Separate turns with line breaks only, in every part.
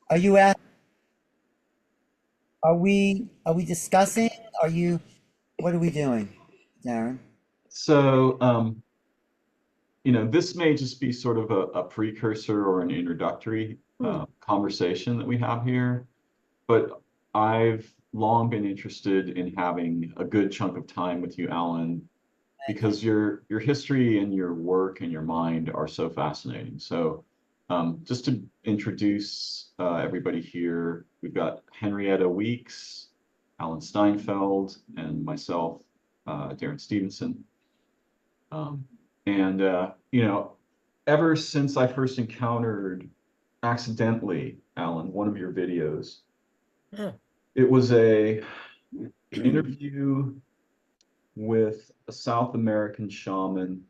Are you at, are we discussing? Are you, what are we doing, Darren?
So, this may just be sort of a precursor or an introductory
Hmm.
conversation that we have here, but I've long been interested in having a good chunk of time with you, Alan,
Thank you.
because your history and your work and your mind are so fascinating. So, just to introduce everybody here, we've got Henrietta Weeks, Alan Steinfeld, and myself, Darren Stevenson. Um, and ever since I first encountered accidentally, Alan, one of your videos,
Yeah.
it was a interview with a South American shaman,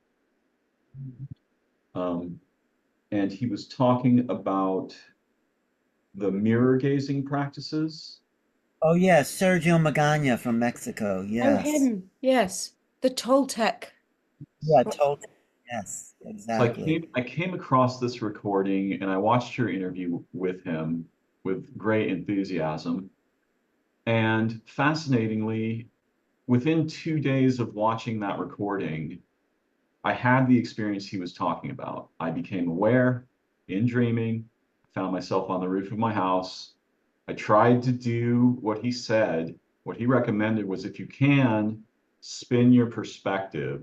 um, and he was talking about the mirror gazing practices.
Oh, yes, Sergio Magana from Mexico.
Oh,
Yes.
him. Yes. The Toltec.
Yeah, totally. Yes,
So I
exactly.
came across this recording and I watched your interview with him with great enthusiasm. And fascinatingly, within 2 days of watching that recording, I had the experience he was talking about. I became aware in dreaming, found myself on the roof of my house. I tried to do what he said. What he recommended was if you can, spin your perspective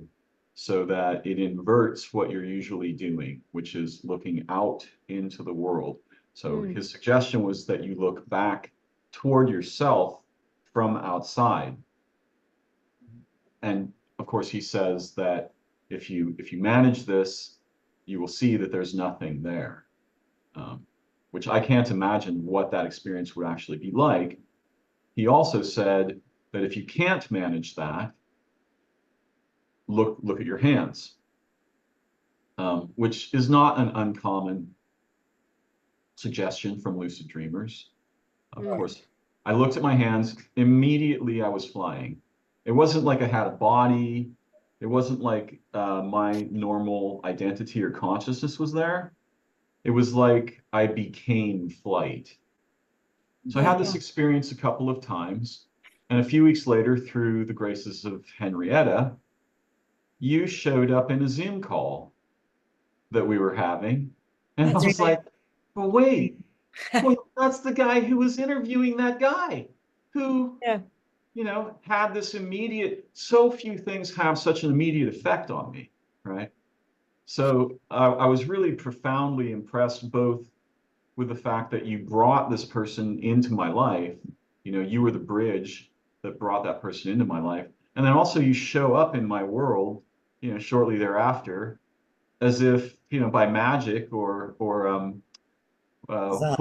so that it inverts what you're usually doing, which is looking out into the world. So
Mm.
his suggestion was that you look back toward yourself from outside. And of course, he says that if you manage this, you will see that there's nothing there, um, which I can't imagine what that experience would actually be like. He also said that if you can't manage that, look at your hands, which is not an uncommon suggestion from lucid dreamers. Of
Mm.
course, I looked at my hands. Immediately, I was flying. It wasn't like I had a body. It wasn't like my normal identity or consciousness was there. It was like I became flight. So I
Yeah.
had this experience a couple of times. And a few weeks later, through the graces of Henrietta, you showed up in a Zoom call that we were having. And I
That's
was
right.
like, well, wait, well, that's the guy who was interviewing that guy who,
Yeah.
had this immediate, so few things have such an immediate effect on me, right? So I was really profoundly impressed both with the fact that you brought this person into my life. You were the bridge that brought that person into my life. And then also you show up in my world, shortly thereafter, as if, by magic or uh,
So,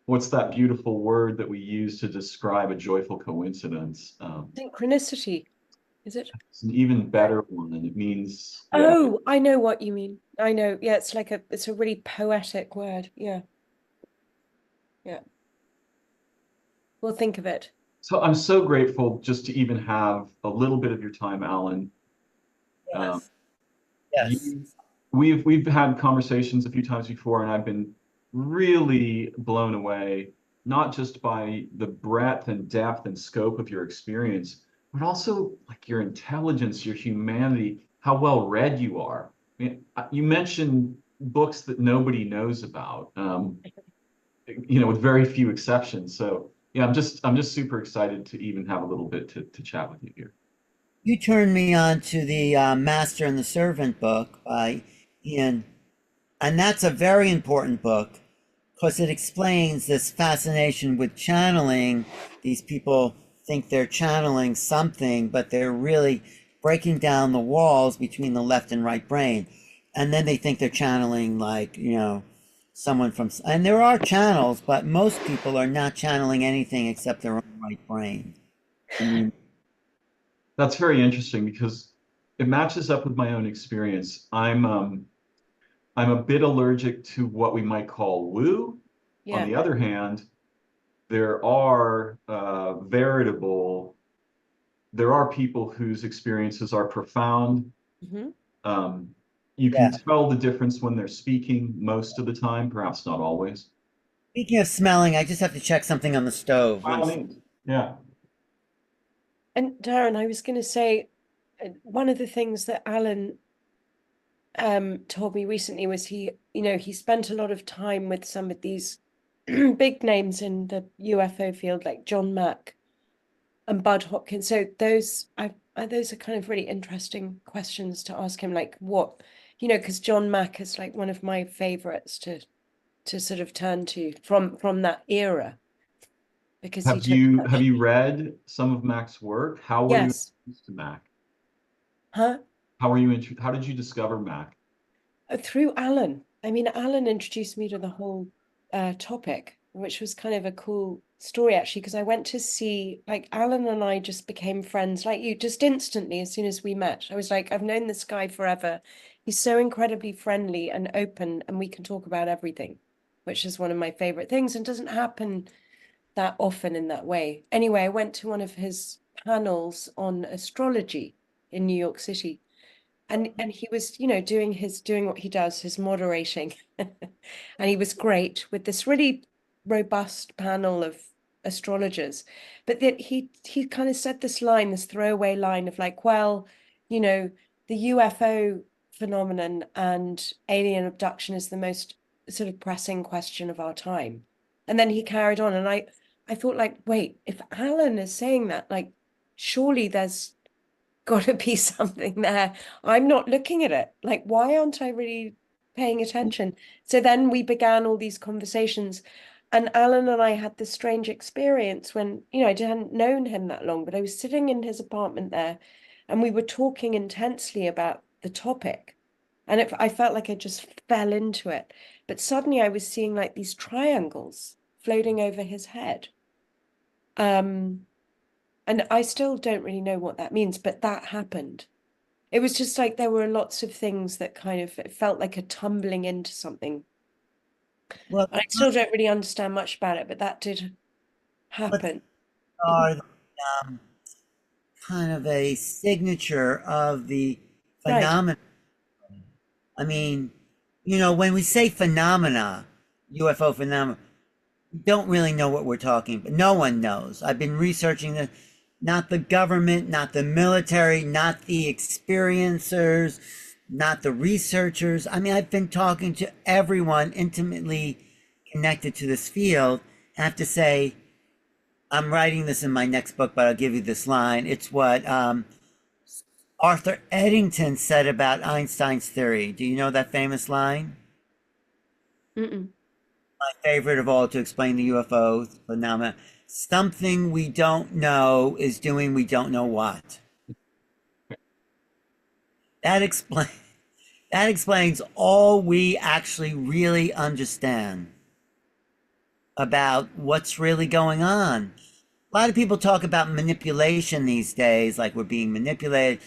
what's that beautiful word that we use to describe a joyful coincidence?
Synchronicity, is it?
It's an even better one, and it means, yeah.
Oh, I know what you mean. I know. Yeah, it's a really poetic word. Yeah. Yeah. We'll think of it.
So I'm so grateful just to even have a little bit of your time, Alan. Um,
yes, yes.
you, we've had conversations a few times before, and I've been really blown away, not just by the breadth and depth and scope of your experience, but also like your intelligence, your humanity, how well read you are. I mean, you mentioned books that nobody knows about, with very few exceptions. So yeah, I'm just super excited to even have a little bit to chat with you here.
You turned me on to the Master and the Servant book by Ian, and that's a very important book because it explains this fascination with channeling. These people think they're channeling something, but they're really breaking down the walls between the left and right brain. And then they think they're channeling, like, someone from, and there are channels, but most people are not channeling anything except their own right brain. And you,
That's very interesting because it matches up with my own experience. I'm a bit allergic to what we might call woo. On
Yeah.
the other hand, there are there are people whose experiences are profound.
Hmm.
Um, you can
yeah,
tell the difference when they're speaking most of the time, perhaps not always.
Speaking of smelling, I just have to check something on the stove.
By all means. Yeah.
And Darren, I was going to say, one of the things that Alan told me recently was he spent a lot of time with some of these big names in the UFO field, like John Mack and Bud Hopkins. So those are kind of really interesting questions to ask him, like what, because John Mack is like one of my favorites to sort of turn to from that era, because he took
Have you read some of Mac's work? How were you
yes,
introduced to Mac?
huh?
How did you discover Mac?
Through Alan. I mean, Alan introduced me to the whole topic, which was kind of a cool story actually, because I went to see, like, Alan and I just became friends, like you, just instantly as soon as we met. I was like, I've known this guy forever. He's so incredibly friendly and open, and we can talk about everything, which is one of my favorite things and doesn't happen that often in that way. Anyway, I went to one of his panels on astrology in New York City, and he was doing what he does, his moderating. And he was great with this really robust panel of astrologers, but then he kind of said this throwaway line of like, well, you know the UFO phenomenon and alien abduction is the most sort of pressing question of our time. And then he carried on, and I thought, like, wait, if Alan is saying that, like, surely there's got to be something there. I'm not looking at it. Like, why aren't I really paying attention? So then we began all these conversations. And Alan and I had this strange experience when, I hadn't known him that long, but I was sitting in his apartment there, and we were talking intensely about the topic. And I felt like I just fell into it. But suddenly I was seeing like these triangles floating over his head. Um, and I still don't really know what that means, but that happened. It was just like there were lots of things that kind of, it felt like a tumbling into something.
Well,
I still don't really understand much about it, but that did
what
happen.
are um, kind of a signature of the
Right.
phenomenon? I mean, when we say phenomena, UFO phenomena, we don't really know what we're talking, but no one knows. I've been researching this, not the government, not the military, not the experiencers, not the researchers. I mean, I've been talking to everyone intimately connected to this field. I have to say, I'm writing this in my next book, but I'll give you this line. It's what Arthur Eddington said about Einstein's theory. Do you know that famous line?
Mm-mm.
My favorite of all to explain the UFO phenomena. Something we don't know is doing we don't know what. That explains that explains all we actually really understand about what's really going on. A lot of people talk about manipulation these days, like we're being manipulated,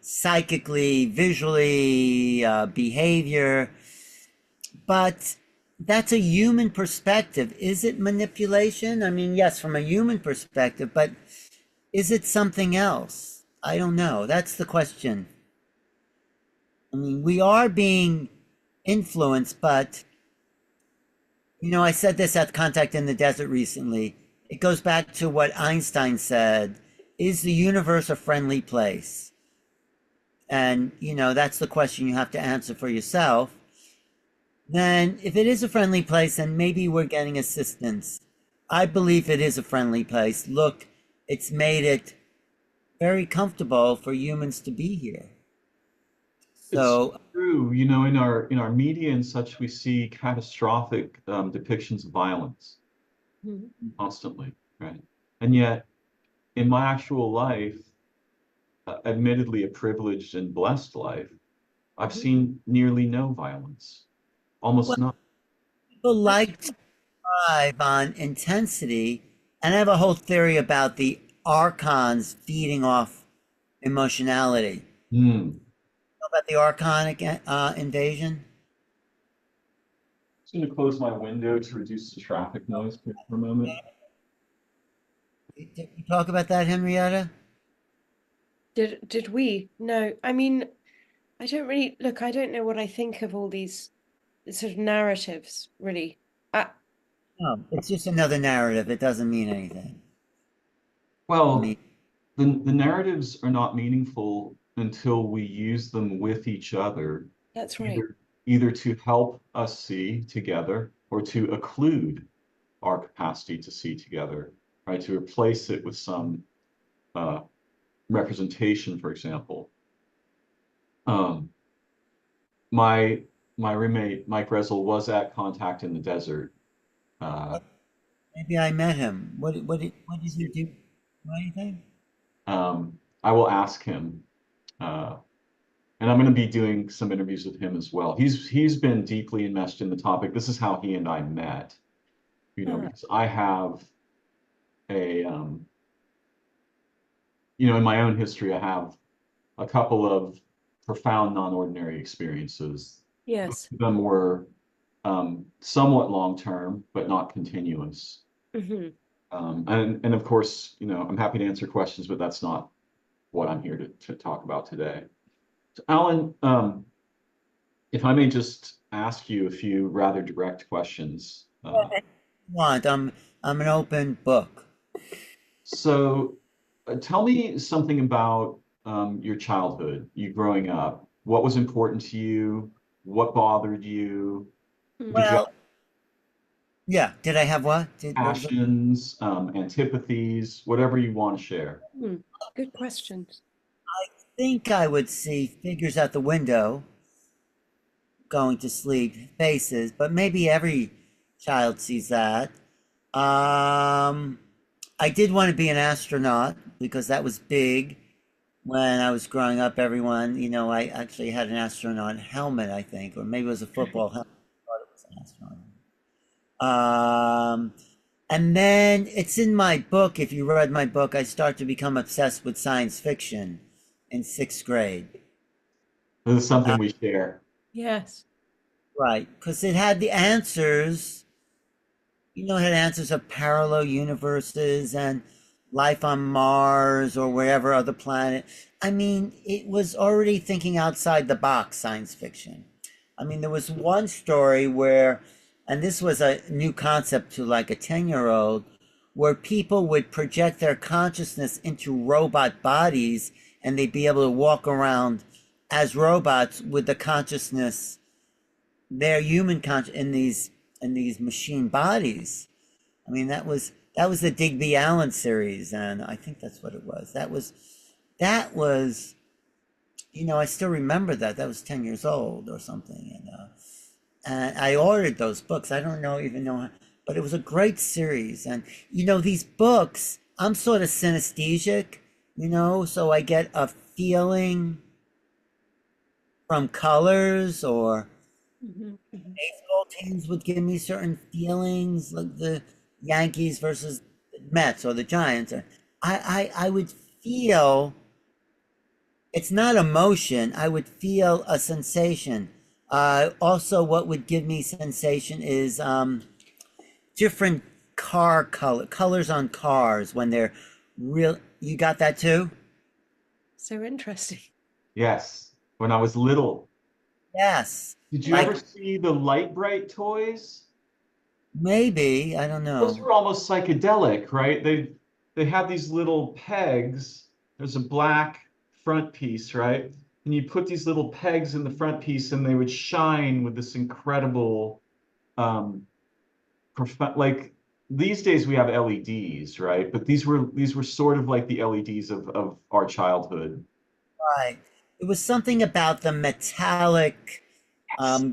psychically, visually, behavior. But that's a human perspective. Is it manipulation? I mean, yes, from a human perspective, but is it something else? I don't know. That's the question. I mean, we are being influenced, but, I said this at Contact in the Desert recently. It goes back to what Einstein said. Is the universe a friendly place? And, that's the question you have to answer for yourself. Then if it is a friendly place, then maybe we're getting assistance. I believe it is a friendly place. Look, it's made it very comfortable for humans to be here.
It's
So,
true, in our media and such, we see catastrophic depictions of violence
Mhm.
constantly, right? And yet, in my actual life, admittedly a privileged and blessed life, I've
Mhm.
seen nearly no violence, almost
well,
none.
people
That's
like to
true.
thrive on intensity, and I have a whole theory about the archons feeding off emotionality.
Hmm.
Know about the archonic invasion?
Just going to close my window to reduce the traffic noise for a moment.
Did we talk about that, Henrietta?
Did we? No, I mean, I don't really look, I don't know what I think of all these sort of narratives, really.
Oh, it's just another narrative. It doesn't mean anything. I mean,
Well, the narratives are not meaningful until we use them with each other,
That's right.
either to help us see together or to occlude our capacity to see together, right? To replace it with some uh, representation, for example. Um, my my roommate Mike Resel was at Contact in the Desert. Uh,
maybe I met him. What does he do? Anything?
I will ask him, uh, and I'm going to be doing some interviews with him as well. He's been deeply enmeshed in the topic. This is how he and I met,
Ah,
because I have a in my own history, I have a couple of profound non-ordinary experiences. Both
yes.
of them were somewhat long-term, but not continuous.
Hmm.
And of course, I'm happy to answer questions, but that's not what I'm here to talk about today. So, Alan, if I may just ask you a few rather direct questions.
Want? I'm an open book.
So, tell me something about your childhood, you growing up. What was important to you? What bothered you? Did you have
Well, yeah. Did I have what? What was it?
passions, antipathies, whatever you want to share?
Good questions.
Think I would see figures out the window going to sleep, faces, but maybe every child sees that. Um, I did want to be an astronaut because that was big when I was growing up. Everyone, I actually had an astronaut helmet, I think, or maybe it was a football helmet. I thought it was an astronaut. And then it's in my book. If you read my book, I start to become obsessed with science fiction in sixth grade.
This is something we share.
Yes.
Right, because it had the answers. It had answers of parallel universes and life on Mars or wherever other planet. I mean, it was already thinking outside the box science fiction. I mean, there was one story where, and this was a new concept to like a 10-year-old, where people would project their consciousness into robot bodies and they'd be able to walk around as robots with the consciousness, their human conscious in these machine bodies. I mean, that was the Digby Allen series, and I think that's what it was. That was I still remember that. That was 10 years old or something, and I ordered those books. I don't know even know, but it was a great series. And these books, I'm sort of synesthesic, so I get a feeling from colors or
Hmm. Hmm.
baseball teams would give me certain feelings, like the Yankees versus the Mets or the Giants. Or I would feel it's not emotion. I would feel a sensation. Also, what would give me sensation is different colors on cars when they're real. You got that too?
So interesting.
Yes, when I was little.
Yes.
Did you ever
Like
see the light bright toys?
maybe I don't
Those
know.
were almost psychedelic, right? They have these little pegs. There's a black front piece, right? And you put these little pegs in the front piece, and they would shine with this incredible, um, like these days we have LEDs, right? But these were sort of like the LEDs of our childhood.
Right. It was something about the metallic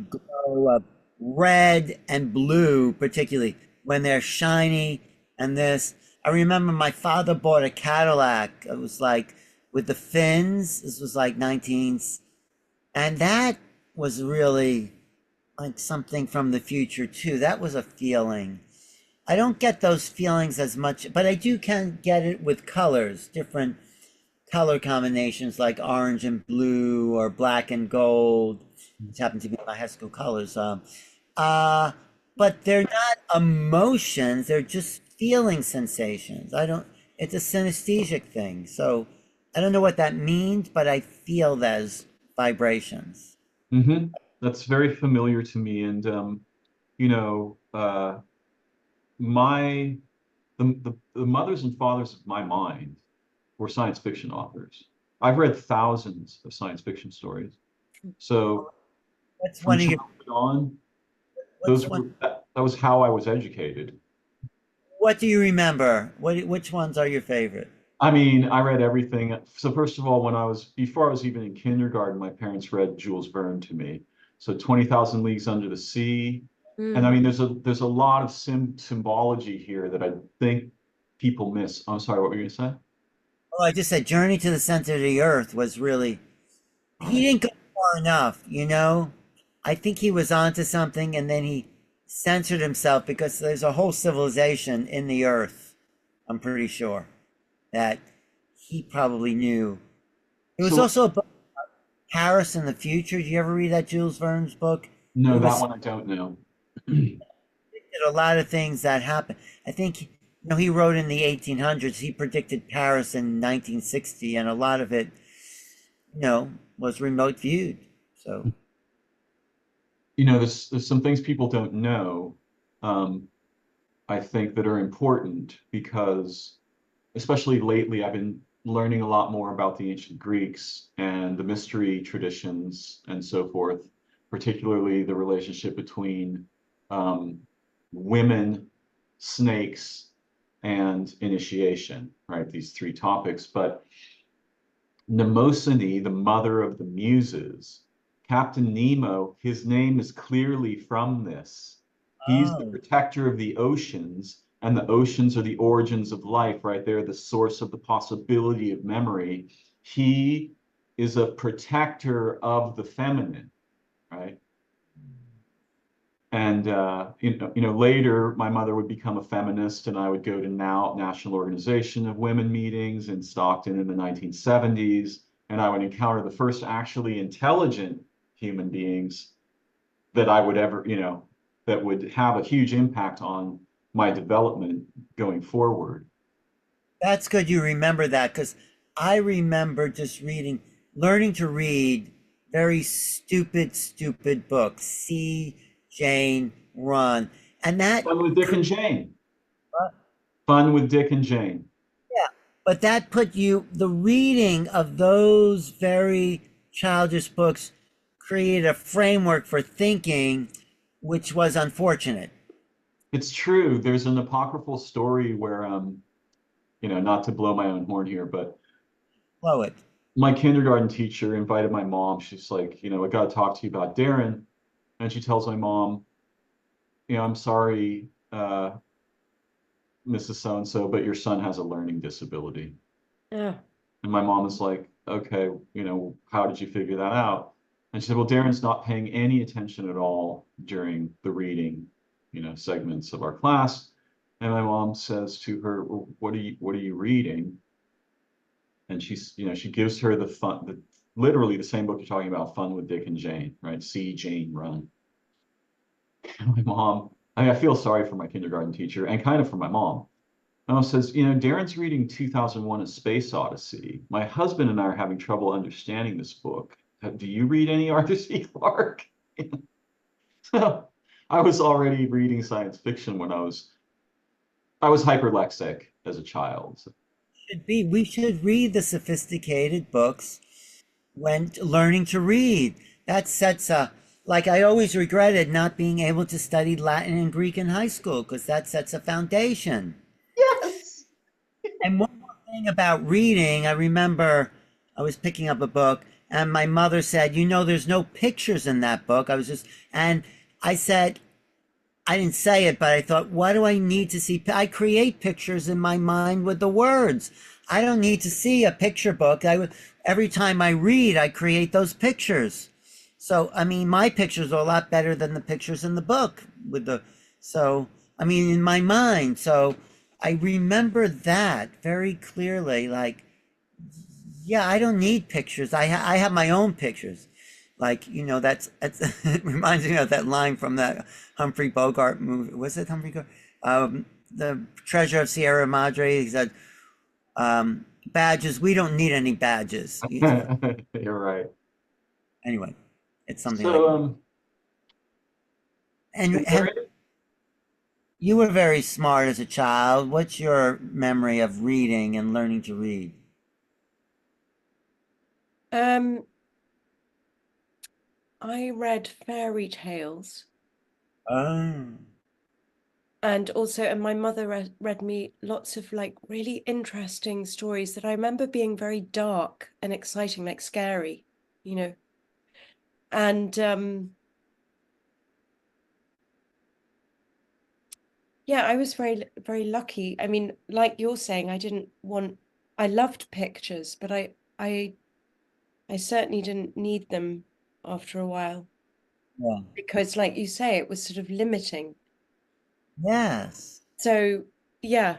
glow of red and blue, particularly when they're shiny. And this, I remember my father bought a Cadillac. It was like with the fins. This was like 19s, and that was really like something from the future too. That was a feeling. I don't get those feelings as much, but I do can get it with colors, different color combinations like orange and blue or black and gold, which happen to be my high school colors. Uh, but they're not emotions; they're just feeling sensations. I don't. It's a synesthesic thing, so I don't know what that means, but I feel those vibrations.
Hmm. That's very familiar to me. And you know, uh, the mothers and fathers of my mind were science fiction authors. I've read thousands of science fiction stories. So
What's
from
one of your
childhood on,
what's one
that was how I was educated.
what do you remember? Which ones are your favorite?
I mean, I read everything. So first of all, before I was even in kindergarten, my parents read Jules Verne to me. So 20,000 Leagues Under the Sea. And I
Mm.
mean, there's a lot of symbology here that I think people miss. I'm sorry, what were you gonna say?
Oh, I just said Journey to the Center of the Earth was really he didn't go far enough, you know? I think he was onto something and then he censored himself because there's a whole civilization in the earth, I'm pretty sure, that he probably knew. It was
So
also a book, Paris in the Future. Did you ever read that Jules Verne's book?
no,
It
that
was
one I don't know.
a lot of things that happened. I think, he wrote in the 1800s. He predicted Paris in 1960, and a lot of it, was remote viewed. So,
There's some things people don't know, um, I think that are important because especially lately, I've been learning a lot more about the ancient Greeks and the mystery traditions and so forth, particularly the relationship between um, women, snakes, and initiation, right? These three topics. But Mnemosyne, the mother of the muses, Captain Nemo, his name is clearly from this. He's the
oh,
protector of the oceans, and the oceans are the origins of life, right? They're the source of the possibility of memory. He is a protector of the feminine, right? And later my mother would become a feminist, and I would go to National Organization of Women meetings in Stockton in the 1970s, and I would encounter the first actually intelligent human beings that I would ever, that would have a huge impact on my development going forward.
that's good you remember that because I remember just learning to read very stupid, stupid books. See Jane Run. And that,
Fun with Dick and Jane. Fun with Dick and Jane.
yeah, but that put the reading of those very childish books created a framework for thinking, which was unfortunate.
It's true. There's an apocryphal story where, not to blow my own horn here, but
Blow it.
my kindergarten teacher invited my mom. She's like, I got to talk to you about Darren. And she tells my mom, I'm sorry, Mrs. So and so, but your son has a learning disability.
Yeah.
And my mom is like, okay, how did you figure that out? And she said, well, Darren's not paying any attention at all during the reading, segments of our class. And my mom says to her, well, what are you reading? And she gives her literally the same book you're talking about, Fun with Dick and Jane, right? See Jane Run. And my mom, I feel sorry for my kindergarten teacher and kind of for my mom. My mom says, Darren's reading 2001: A Space Odyssey. My husband and I are having trouble understanding this book. Do you read any Arthur C. Clarke? So I was already reading science fiction when I was hyperlexic as a child. So,
We should read the sophisticated books when learning to read. That sets a, like I always regretted not being able to study Latin and Greek in high school because that sets a foundation.
yes.
And one more thing about reading, I remember I was picking up a book and my mother said, there's no pictures in that book. And I said, I didn't say it, but I thought, why do I need to see? I create pictures in my mind with the words. I don't need to see a picture book. Every time I read, I create those pictures. So, I mean, my pictures are a lot better than the pictures in the book in my mind. So I remember that very clearly. Like, yeah, I don't need pictures. I have my own pictures. Like, that's it reminds me of that line from that Humphrey Bogart movie. Was it Humphrey Bogart? The Treasure of Sierra Madre. He said, badges, we don't need any badges.
You're right.
Anyway, it's something like
So,
and
is there
You were very smart as a child. What's your memory of reading and learning to read?
Um, I read fairy tales.
Oh,
And my mother read me lots of like really interesting stories that I remember being very dark and exciting, like scary, you know. And yeah, I was very lucky. I mean, like you're saying, I loved pictures, but I certainly didn't need them after a while
yeah.
because, like you say, it was sort of limiting.
Yes.
So yeah,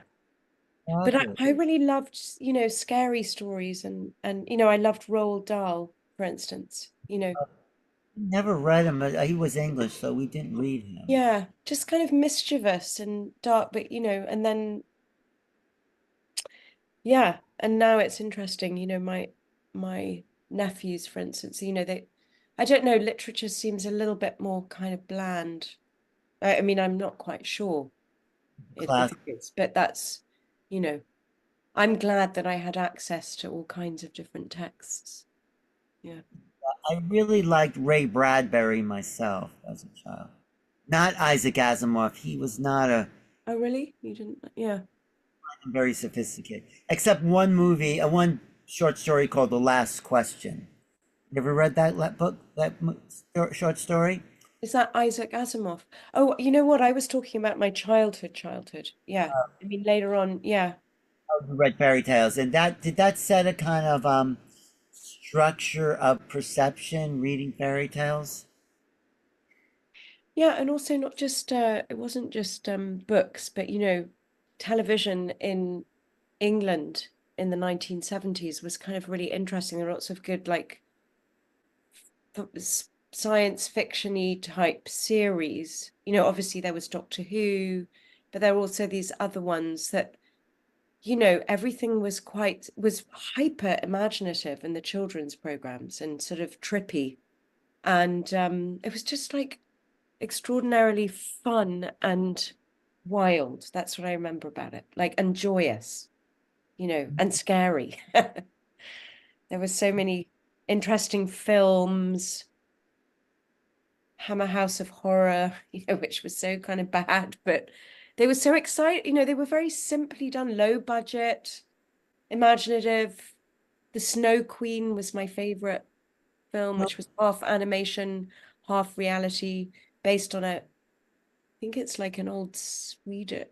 but
Lovely.
I really loved, scary stories and I loved Roald Dahl, for instance.
Never read him. He was English, so we didn't read him.
Yeah, just kind of mischievous and dark, but and then yeah, and now it's interesting, my nephews, for instance, I don't know, literature seems a little bit more kind of bland. I mean, I'm not quite sure if
Class.
it is, but that's, you know, I'm glad that I had access to all kinds of different texts. Yeah.
I really liked Ray Bradbury myself as a child. Not Isaac Asimov. He was not a
Oh, really? You didn't? Yeah.
very sophisticated. Except one movie, one short story called The Last Question. You ever read that book, short story?
Is that Isaac Asimov? Oh, you know what? I was talking about my childhood. Yeah. I mean, later on, yeah.
Oh, you read fairy tales, and that did that set a kind of structure of perception reading fairy tales?
Yeah, and also not just it wasn't just books, but television in England in the 1970s was kind of really interesting. There were lots of good like science fiction-y type series. Obviously there was Doctor Who, but there were also these other ones that, everything was hyper imaginative in the children's programs and sort of trippy. And it was just like extraordinarily fun and wild. That's what I remember about it. Like, and joyous, and scary. There were so many interesting films. Hammer House of Horror, which was so kind of bad, but they were so excited. They were very simply done, low budget, imaginative. The Snow Queen was my favorite film,
No.
which was half animation, half reality, based on I think it's like an old Swedish,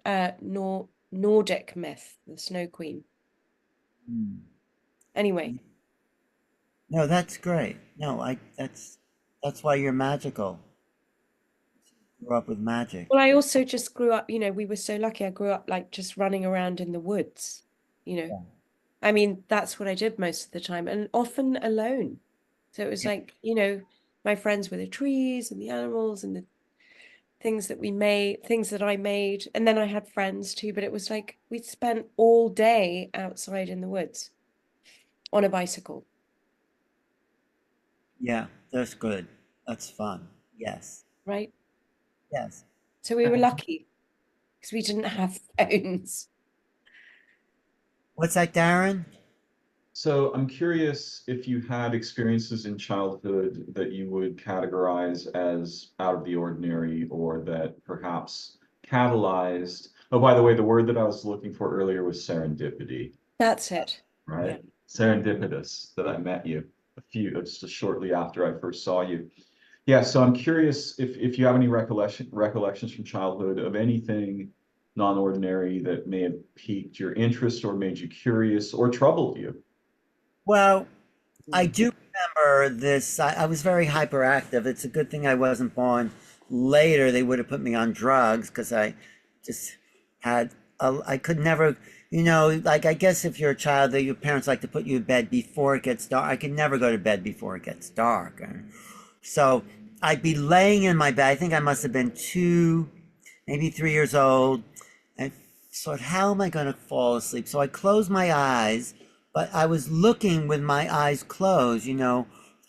Nordic myth, the Snow Queen.
Hmm.
Anyway,
No, that's great. No, that's why you're magical. Grew up with magic.
well, I also just grew up, we were so lucky. I grew up like just running around in the woods, you know.
Yeah.
I mean, that's what I did most of the time, and often alone. So it was
Yeah.
like, my friends were the trees and the animals and the things that I made. And then I had friends too, but it was like we'd spent all day outside in the woods on a bicycle,
Yeah, that's good. That's fun. Yes.
right?
Yes.
So we were lucky because we didn't have phones.
What's that, Darren?
So I'm curious if you had experiences in childhood that you would categorize as out of the ordinary or that perhaps catalyzed. Oh, by the way, the word that I was looking for earlier was serendipity,
That's it. Yeah.
right? Serendipitous that I met you just shortly after I first saw you. Yeah, so I'm curious if you have any recollections from childhood of anything non-ordinary that may have piqued your interest or made you curious or troubled you.
Well, I do remember this. I was very hyperactive. It's a good thing I wasn't born later. They would have put me on drugs because I just I could never, like I guess if you're a child, that your parents like to put you in bed before it gets dark. I could never go to bed before it gets dark. And so I'd be laying in my bed. I think I must have been 2, maybe 3 years old. And thought, how am I going to fall asleep? So I closed my eyes, but I was looking with my eyes closed,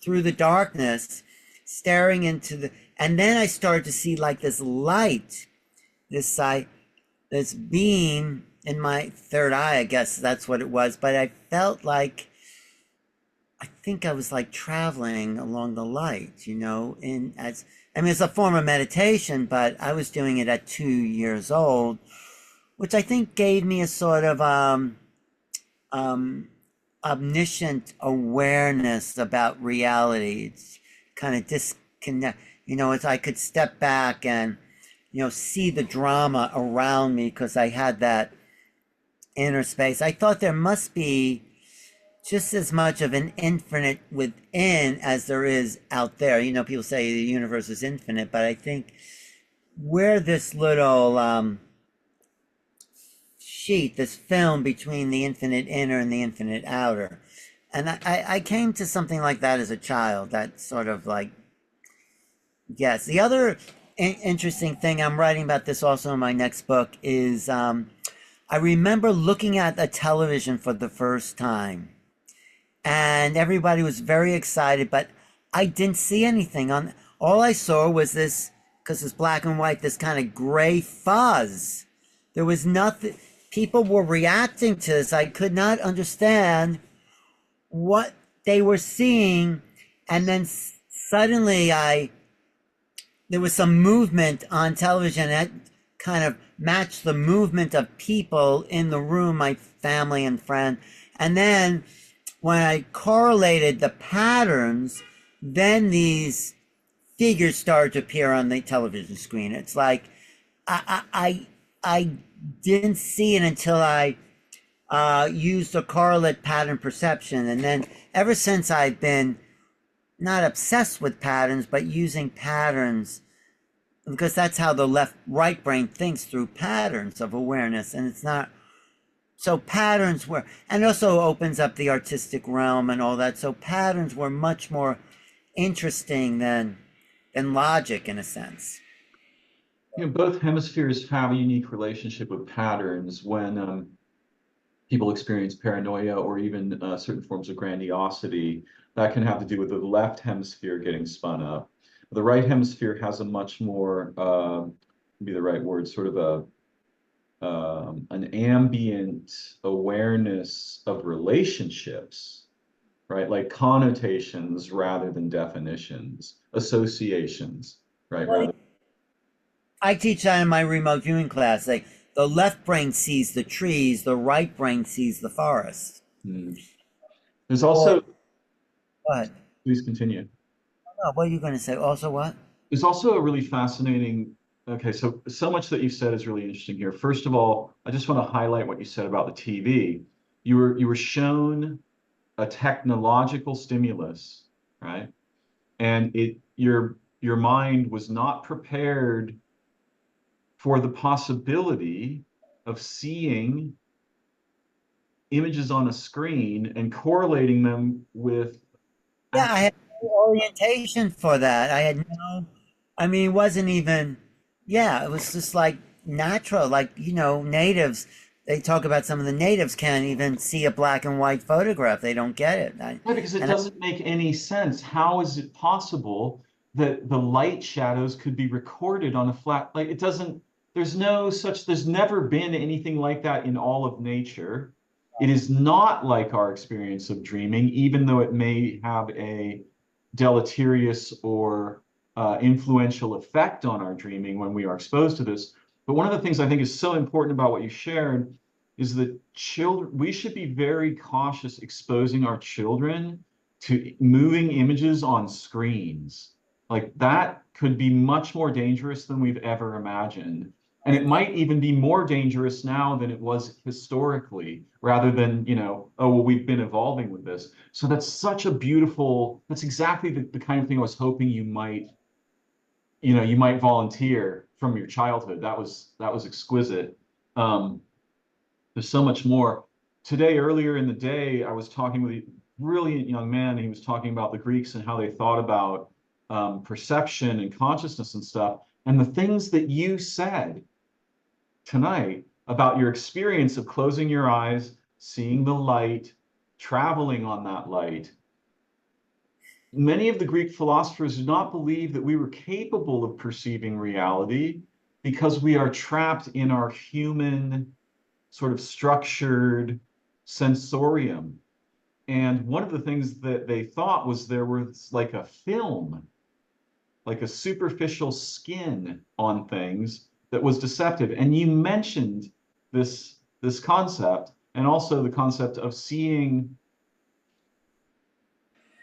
through the darkness, staring into and then I started to see like this light this beam in my third eye, I guess that's what it was, but I felt like, I think I was like traveling along the light, I mean, it's a form of meditation, but I was doing it at 2 years old, which I think gave me a sort of um, omniscient awareness about reality. It's kind of disconnect, it's I could step back and, see the drama around me because I had that inner space. I thought there must be just as much of an infinite within as there is out there. People say the universe is infinite, but I think we're this little sheet, this film between the infinite inner and the infinite outer. And I came to something like that as a child, that sort of like, yes. The other interesting thing, I'm writing about this also in my next book, is I remember looking at a television for the first time, and everybody was very excited, but I didn't see anything on. All I saw was this, because it's black and white, this kind of gray fuzz. There was nothing. People were reacting to this. I could not understand what they were seeing, and then suddenly there was some movement on television that kind of matched the movement of people in the room, my family and friend. And then when I correlated the patterns, then these figures started to appear on the television screen. It's like I didn't see it until I used the correlate pattern perception. And then ever since, I've been not obsessed with patterns, but using patterns, because that's how the right brain thinks, through patterns of awareness. And it's not, so patterns were, and also opens up the artistic realm and all that. So patterns were much more interesting than logic, in a sense.
Both hemispheres have a unique relationship with patterns. When people experience paranoia or even certain forms of grandiosity, that can have to do with the left hemisphere getting spun up. The right hemisphere has a much more, be the right word, sort of an ambient awareness of relationships, right? Like connotations rather than definitions, associations, right? Rather.
I teach that in my remote viewing class. The left brain sees the trees, the right brain sees the forest.
There's also,
what?
Please continue.
Oh, what are you going to say? Also what?
There's also a really fascinating, okay, so much that you said is really interesting here. First of all, I just want to highlight what you said about the TV. You were shown a technological stimulus, right? And your mind was not prepared for the possibility of seeing images on a screen and correlating them with
Yeah, I had no orientation for that. I mean, it wasn't even, yeah, it was just like natural. Like, natives, they talk about some of the natives can't even see a black and white photograph. They don't get it.
Right, because it doesn't make any sense. How is it possible that the light shadows could be recorded on a flat, like it doesn't, there's never been anything like that in all of nature. It is not like our experience of dreaming, even though it may have a deleterious or influential effect on our dreaming when we are exposed to this. But one of the things I think is so important about what you shared is that we should be very cautious exposing our children to moving images on screens. Like that could be much more dangerous than we've ever imagined. And it might even be more dangerous now than it was historically, rather than, oh, well, we've been evolving with this. So that's that's exactly the kind of thing I was hoping you might volunteer from your childhood. That was exquisite. There's so much more. Today, earlier in the day, I was talking with a brilliant young man. He was talking about the Greeks and how they thought about perception and consciousness and stuff. And the things that you said tonight about your experience of closing your eyes, seeing the light, traveling on that light. Many of the Greek philosophers did not believe that we were capable of perceiving reality because we are trapped in our human sort of structured sensorium. And one of the things that they thought was there was like a film, like a superficial skin on things that was deceptive. And you mentioned this concept, and also the concept of seeing,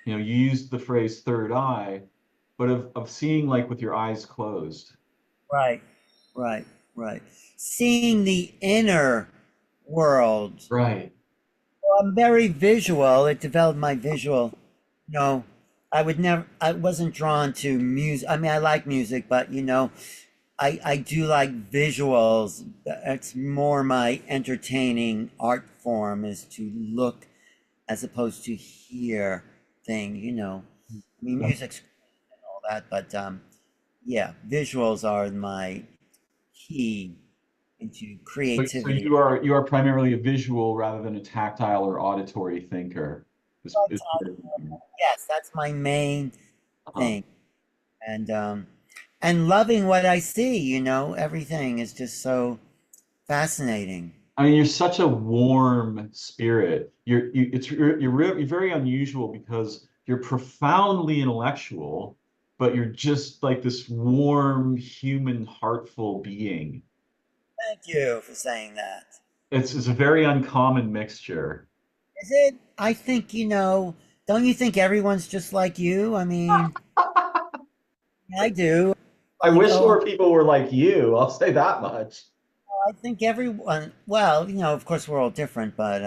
you used the phrase third eye, but of seeing like with your eyes closed.
Right, right, right. Seeing the inner world.
Right.
Well, I'm very visual. It developed my visual. No, I wasn't drawn to music. I mean, I like music, but I do like visuals. It's more my entertaining art form is to look as opposed to hear thing. I mean, music's and all that, but yeah, visuals are my key into
So
creativity.
you are primarily a visual rather than a tactile or auditory thinker. Is
Yes, that's my main
uh,
thing. And loving what I see, everything is just so fascinating.
I mean, you're such a warm spirit. You're very unusual because you're profoundly intellectual, but you're just like this warm, human, heartful being.
Thank you for saying that.
It's a very uncommon mixture.
Is it? I think, don't you think everyone's just like you? I mean, I do.
I
You
wish
know,
more people were like you. I'll say that much.
I think everyone, well, of course we're all different, but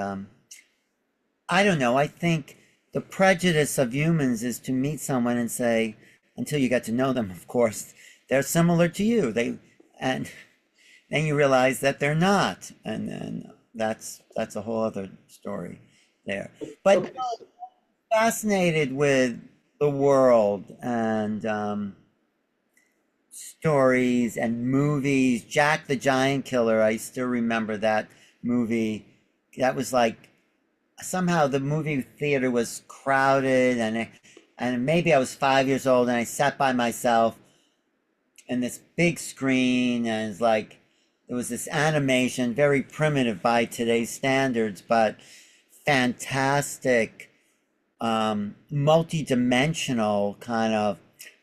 I don't know. I think the prejudice of humans is to meet someone and say, until you get to know them, of course, they're similar to you. And then you realize that they're not, and then that's a whole other story there. But
Okay.
fascinated with the world and stories and movies. Jack the Giant Killer, I still remember that movie. That was like somehow the movie theater was crowded, and maybe I was 5 years old, and I sat by myself in this big screen, and it's like there was this animation, very primitive by today's standards, but fantastic, multi-dimensional kind of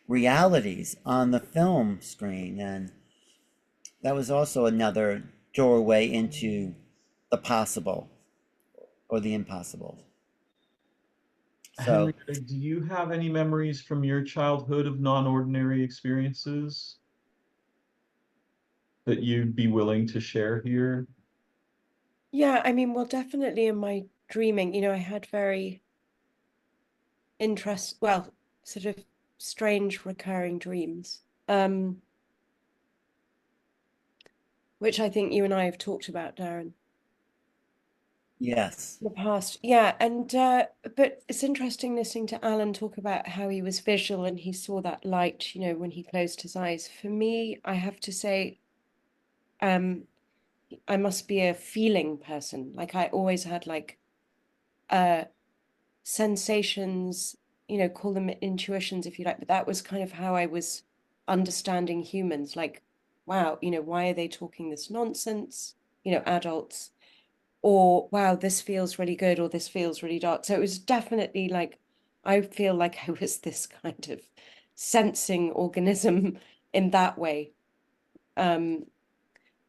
realities on the film screen. And that was also another doorway into the possible or the impossible. So
Henrietta, do you have any memories from your childhood of non-ordinary experiences that you'd be willing to share here?
Yeah, I mean, well, definitely in my dreaming, I had very well, sort of strange recurring dreams, which I think you and I have talked about, Darren,
yes,
in the past. Yeah, and but it's interesting listening to Alan talk about how he was visual and he saw that light, when he closed his eyes. For me, I have to say, um, I must be a feeling person. Like I always had like uh sensations, call them intuitions if you like, but that was kind of how I was understanding humans. Like, wow, why are they talking this nonsense? Adults, or wow, this feels really good, or this feels really dark. So it was definitely like, I feel like I was this kind of sensing organism in that way. Um,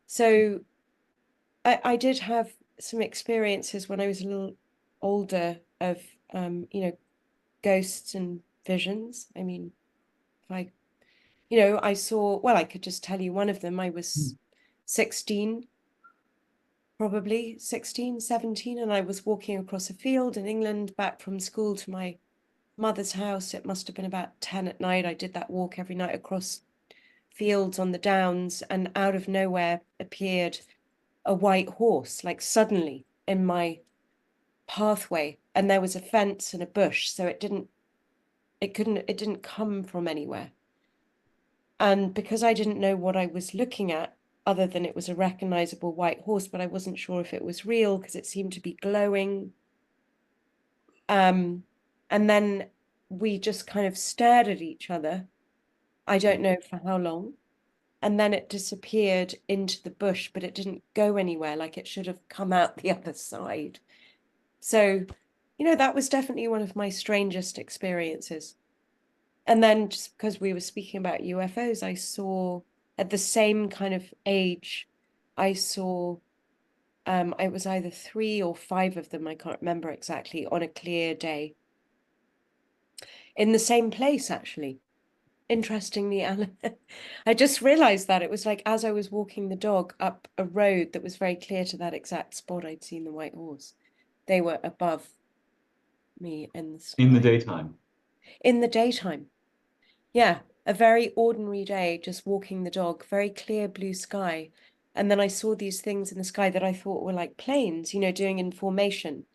so I did have some experiences when I was a little older of, ghosts and visions. I mean, if I saw, well, I could just tell you one of them. I was 16, probably 16, 17, and I was walking across a field in England back from school to my mother's house. It must have been about 10 at night. I did that walk every night across fields on the downs, and out of nowhere appeared a white horse, like suddenly in my pathway, and there was a fence and a bush, so it didn't come from anywhere. And because I didn't know what I was looking at, other than it was a recognizable white horse, but I wasn't sure if it was real because it seemed to be glowing. And then we just kind of stared at each other. I don't know for how long. and then it disappeared into the bush, but it didn't go anywhere, like it should have come out the other side. So, you know, that was definitely one of my strangest experiences. And then just because we were speaking about UFOs, I saw at the same kind of age, I saw it was either 3 or 5 of them, I can't remember exactly, on a clear day in the same place, actually. Interestingly, Alan, I just realized that it was like as I was walking the dog up a road that was very clear to that exact spot I'd seen the white horse. They were above me in the sky.
In the daytime.
In the daytime. Yeah, a very ordinary day, just walking the dog, very clear blue sky. And then I saw these things in the sky that I thought were like planes, you know, doing in formation,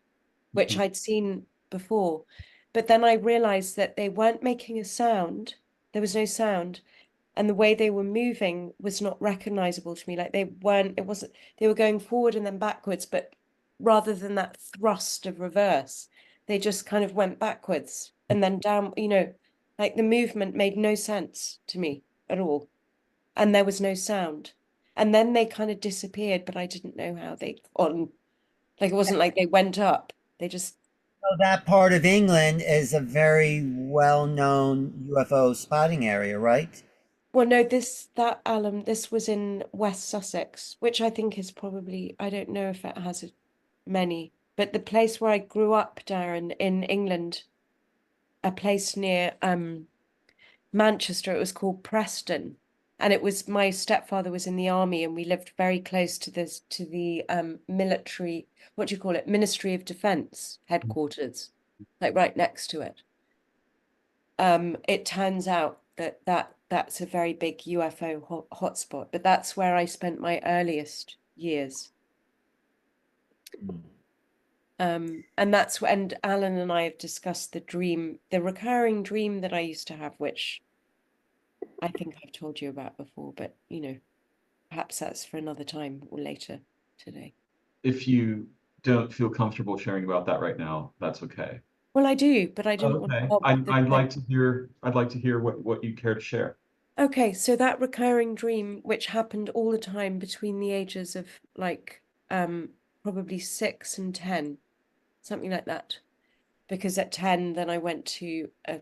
which
Mhm.
I'd seen before. But then I realized that they weren't making a sound. There was no sound. And the way they were moving was not recognizable to me. Like they weren't, it wasn't, they were going forward and then backwards, but rather than that thrust of reverse, they just kind of went backwards and then down, you know, like the movement made no sense to me at all. And there was no sound. And then they kind of disappeared, but I didn't know how they'd gone. Like it wasn't like they went up. They just,
So that part of England is a very well-known UFO spotting area, right?
well, no, that this was in West Sussex, which I think is probably, I don't know if it has many, but the place where I grew up, Darren, in England, a place near Manchester, it was called Preston. And it was my stepfather was in the army, and we lived very close to this to the military, what do you call it, Ministry of Defence headquarters, like right next to it. It turns out that that's a very big UFO hotspot, but that's where I spent my earliest years. And that's when Alan and I have discussed the dream, the recurring dream that I used to have, which I think I've told you about before, but you know, perhaps that's for another time or later today.
If you don't feel comfortable sharing about that right now, that's okay.
Well, I do, but I didn't want to
Okay.
hog the
I'd
time.
like to hear, I'd like to hear what you care to share.
Okay, so that recurring dream, which happened all the time between the ages of like probably 6 and 10, something like that. Because at 10, then I went to a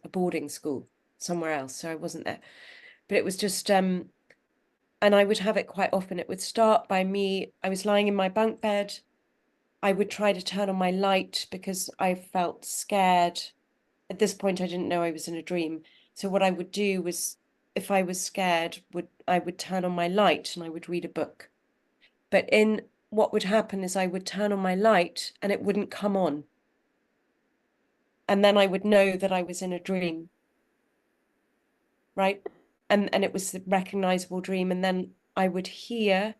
boarding school somewhere else, so I wasn't there. But it was just and I would have it quite often. It would start by me, I was lying in my bunk bed. I would try to turn on my light because I felt scared. At this point, I didn't know I was in a dream. So what I would do was, if I was scared, I would turn on my light and I would read a book. But in what would happen is I would turn on my light and it wouldn't come on. And then I would know that I was in a dream, right? And it was the recognizable dream. And then I would hear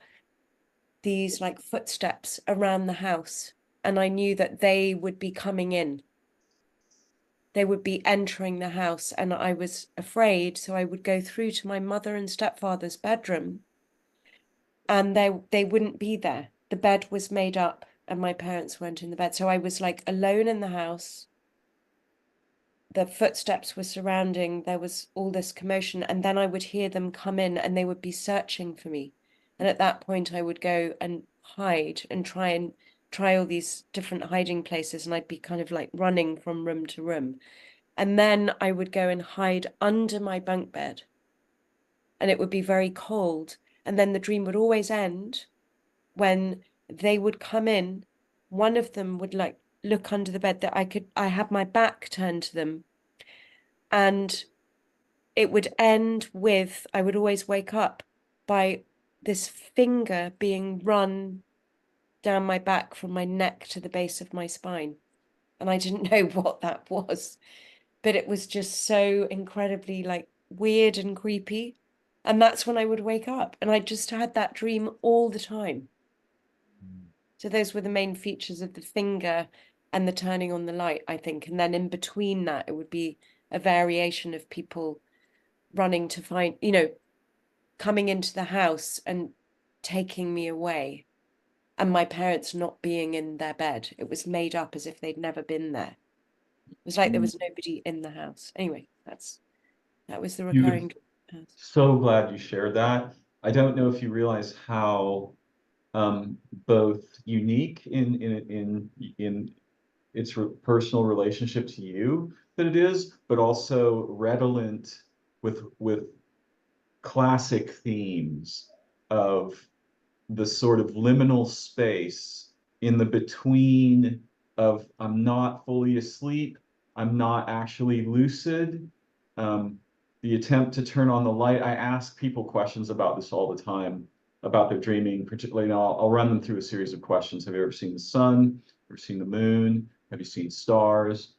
these like footsteps around the house, and I knew that they would be coming in. They would be entering the house, and I was afraid. So I would go through to my mother and stepfather's bedroom, and they wouldn't be there. The bed was made up, and my parents weren't in the bed. So I was like alone in the house. The footsteps were surrounding, there was all this commotion, and then I would hear them come in and they would be searching for me. And at that point I would go and hide and try all these different hiding places, and I'd be kind of like running from room to room. And then I would go and hide under my bunk bed, and it would be very cold. And then the dream would always end when they would come in. One of them would like look under the bed, that I had my back turned to them, and it would end with, I would always wake up by this finger being run down my back from my neck to the base of my spine. And I didn't know what that was, but it was just so incredibly like weird and creepy. And that's when I would wake up, and I just had that dream all the time. So those were the main features of the finger and the turning on the light, I think. And then in between that, it would be a variation of people running to find, you know, coming into the house and taking me away, and my parents not being in their bed. It was made up as if they'd never been there. It was like there was nobody in the house. Anyway, that was the
Beautiful.
recurring.
So glad you shared that. I don't know if you realize how both unique in its personal relationship to you that it is, but also redolent with classic themes of the sort of liminal space in the between of I'm not fully asleep, I'm not actually lucid. Um, the attempt to turn on the light. I ask people questions about this all the time, about their dreaming, particularly. I'll run them through a series of questions. Have you ever seen the sun? Ever seen the moon? Have you seen stars?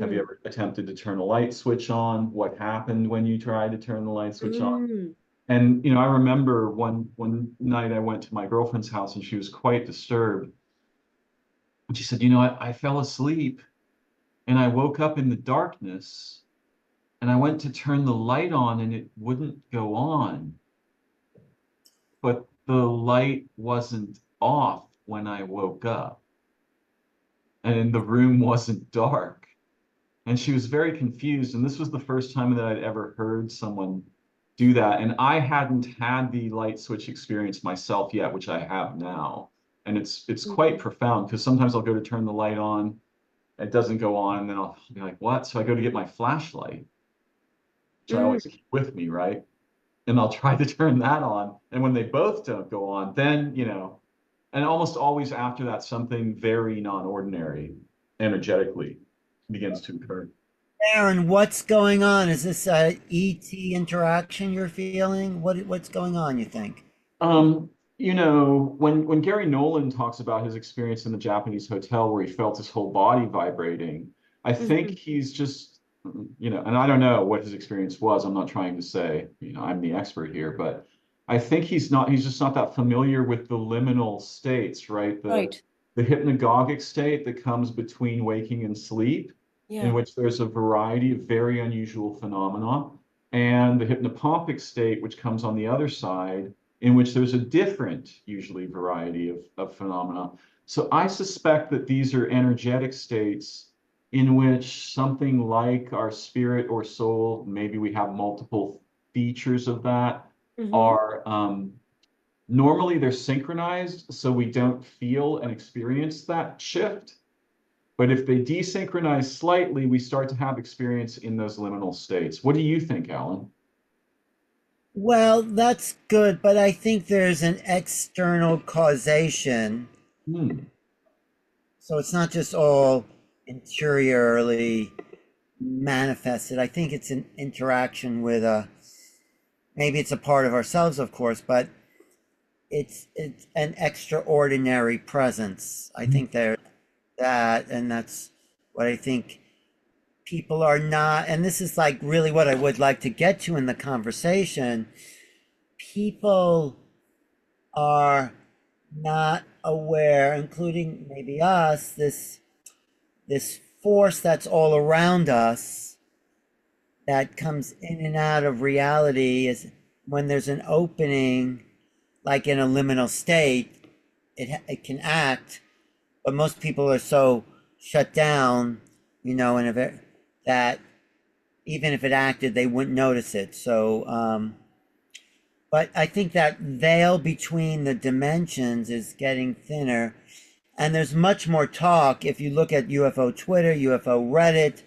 Have you ever attempted to turn a light switch on? What happened when you tried to turn the light switch on? And I remember one night I went to my girlfriend's house and she was quite disturbed. And she said, I fell asleep and I woke up in the darkness and I went to turn the light on and it wouldn't go on. But the light wasn't off when I woke up. And the room wasn't dark. And she was very confused. And this was the first time that I'd ever heard someone do that. And I hadn't had the light switch experience myself yet, which I have now. And it's quite profound because sometimes I'll go to turn the light on, it doesn't go on, and then I'll be like, what? So I go to get my flashlight, which I always keep with me, right? And I'll try to turn that on. And when they both don't go on, then, and almost always after that, something very non-ordinary energetically begins to occur.
Aaron, what's going on? Is this a ET interaction you're feeling? What's going on, you think?
When Gary Nolan talks about his experience in the Japanese hotel where he felt his whole body vibrating, I think he's just, and I don't know what his experience was. I'm not trying to say, I'm the expert here, but I think he's just not that familiar with the liminal states, right? The hypnagogic state that comes between waking and sleep, in which there's a variety of very unusual phenomena, and the hypnopompic state, which comes on the other side, in which there's a different, usually, variety of phenomena. So I suspect that these are energetic states in which something like our spirit or soul, maybe we have multiple features of that, are normally they're synchronized, so we don't feel and experience that shift. But if they desynchronize slightly, we start to have experience in those liminal states. What do you think, Alan?
Well, that's good, but I think there's an external causation. So it's not just all interiorly manifested. I think it's an interaction with maybe it's a part of ourselves, of course, but it's an extraordinary presence. I think there's that, and that's what I think people are not, and this is like really what I would like to get to in the conversation. People are not aware, including maybe us, this force that's all around us that comes in and out of reality is when there's an opening, like in a liminal state, it can act, but most people are so shut down, and that even if it acted, they wouldn't notice it. So, but I think that veil between the dimensions is getting thinner. And there's much more talk if you look at UFO Twitter, UFO Reddit,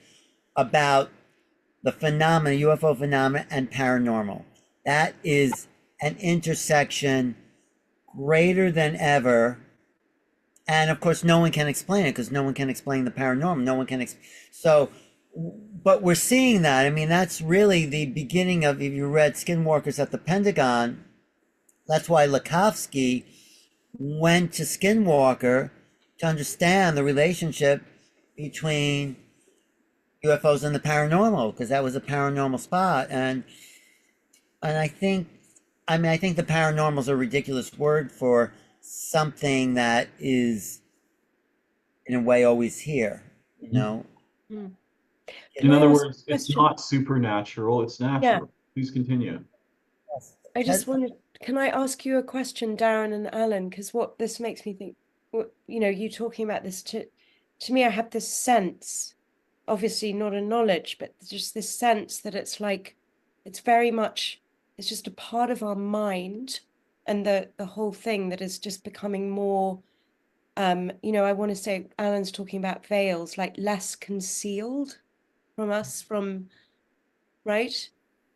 about the phenomena, UFO phenomena and paranormal. That is an intersection greater than ever. And of course, no one can explain it because no one can explain the paranormal. No one can. So, but we're seeing that. I mean, that's really the beginning of, if you read Skinwalkers at the Pentagon, that's why Lakhovsky went to Skinwalker to understand the relationship between UFOs and the paranormal, because that was a paranormal spot. And I think the paranormal is a ridiculous word for something that is in a way always here,
In other words, it's not supernatural, it's natural. Please continue.
I just wanted, can I ask you a question, Darren and Alan? Because what this makes me think, you talking about this, to me, I have this sense, obviously not a knowledge, but just this sense that it's like, it's very much it's just a part of our mind, and the whole thing that is just becoming more, you know, I want to say Alan's talking about veils, like less concealed from us, from, right?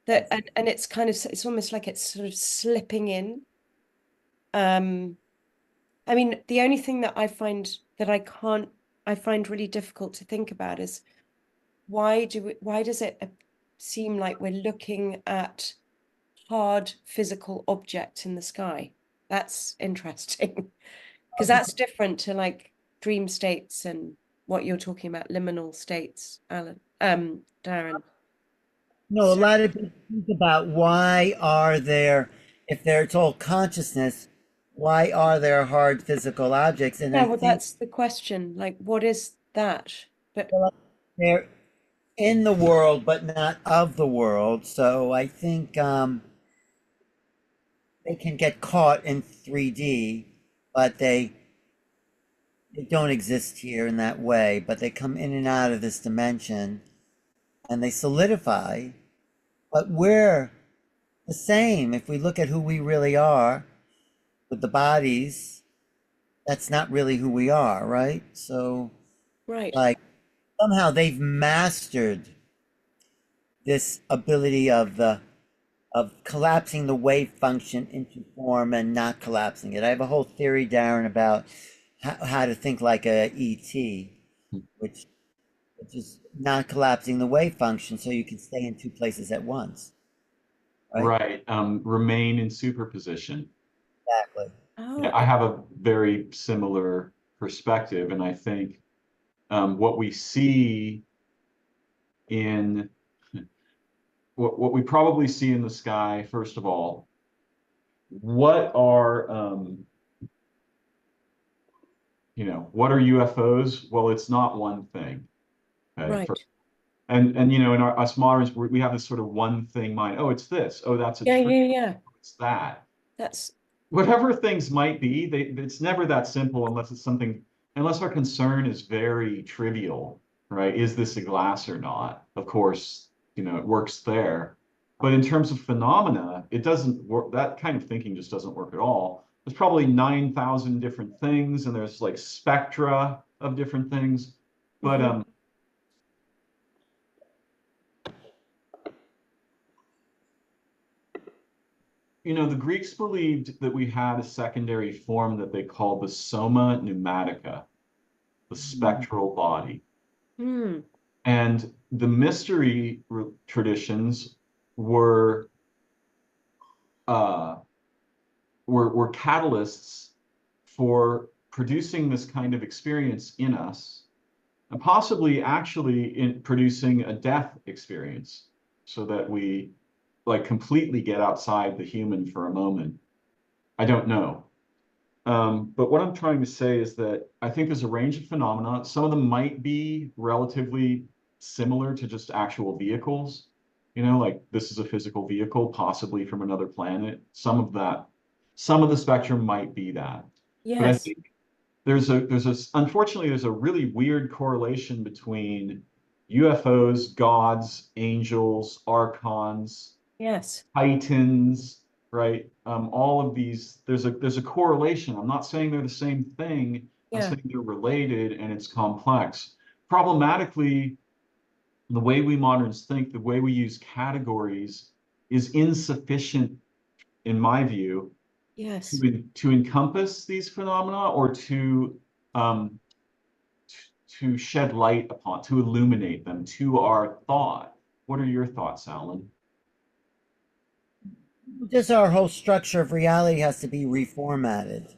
That, and it's kind of, it's almost like it's sort of slipping in. I mean, the only thing that I find that I find really difficult to think about is why does it seem like we're looking at hard physical objects in the sky? That's interesting, because that's different to like dream states and what you're talking about, liminal states, Alan, Darren.
No, a
So,
lot of people think about why are there, if it's all consciousness, why are there hard physical objects? And
yeah,
I
well,
think
that's the question. Like, what is that? But
they're in the world, but not of the world. So I think they can get caught in 3D, but they don't exist here in that way. But they come in and out of this dimension, and they solidify. But we're the same if we look at who we really are with the bodies. That's not really who we are, right? So,
right.
like, somehow they've mastered this ability of collapsing the wave function into form and not collapsing it. I have a whole theory, Darren, about how to think like a ET, which is not collapsing the wave function so you can stay in two places at once, right?
Right. Remain in superposition.
Exactly.
Yeah,
Oh,
I have a very similar perspective, and I think what we see in what we probably see in the sky, first of all, what are what are UFOs? Well, it's not one thing. Okay.
right.
And in us moderns, we have this sort of one thing mind. Oh, it's this. Oh, that's a
Yeah,
tree.
yeah, yeah.
It's that.
That's
Whatever things might be, it's never that simple unless our concern is very trivial, right? Is this a glass or not? Of course, it works there. But in terms of phenomena, it doesn't work. That kind of thinking just doesn't work at all. There's probably 9,000 different things, and there's like spectra of different things. But
mhm.
the Greeks believed that we had a secondary form that they called the soma pneumatica, the spectral body.
Hmm.
And the mystery traditions were uh, were catalysts for producing this kind of experience in us, and possibly actually in producing a death experience, so that we like completely get outside the human for a moment. I don't know. But what I'm trying to say is that I think there's a range of phenomena. Some of them might be relatively similar to just actual vehicles. Like this is a physical vehicle, possibly from another planet. Some of the spectrum might be that. But I
Yes.
think unfortunately, there's a really weird correlation between UFOs, gods, angels, archons,
Yes.
Titans, right? All of these, there's a correlation. I'm not saying they're the same thing. I'm
Yeah.
saying they're related and it's complex. Problematically, the way we moderns think, the way we use categories is insufficient, in my view,
Yes.
to encompass these phenomena or um, to shed light upon, to illuminate them to our thought. What are your thoughts, Alan?
Just our whole structure of reality has to be reformatted,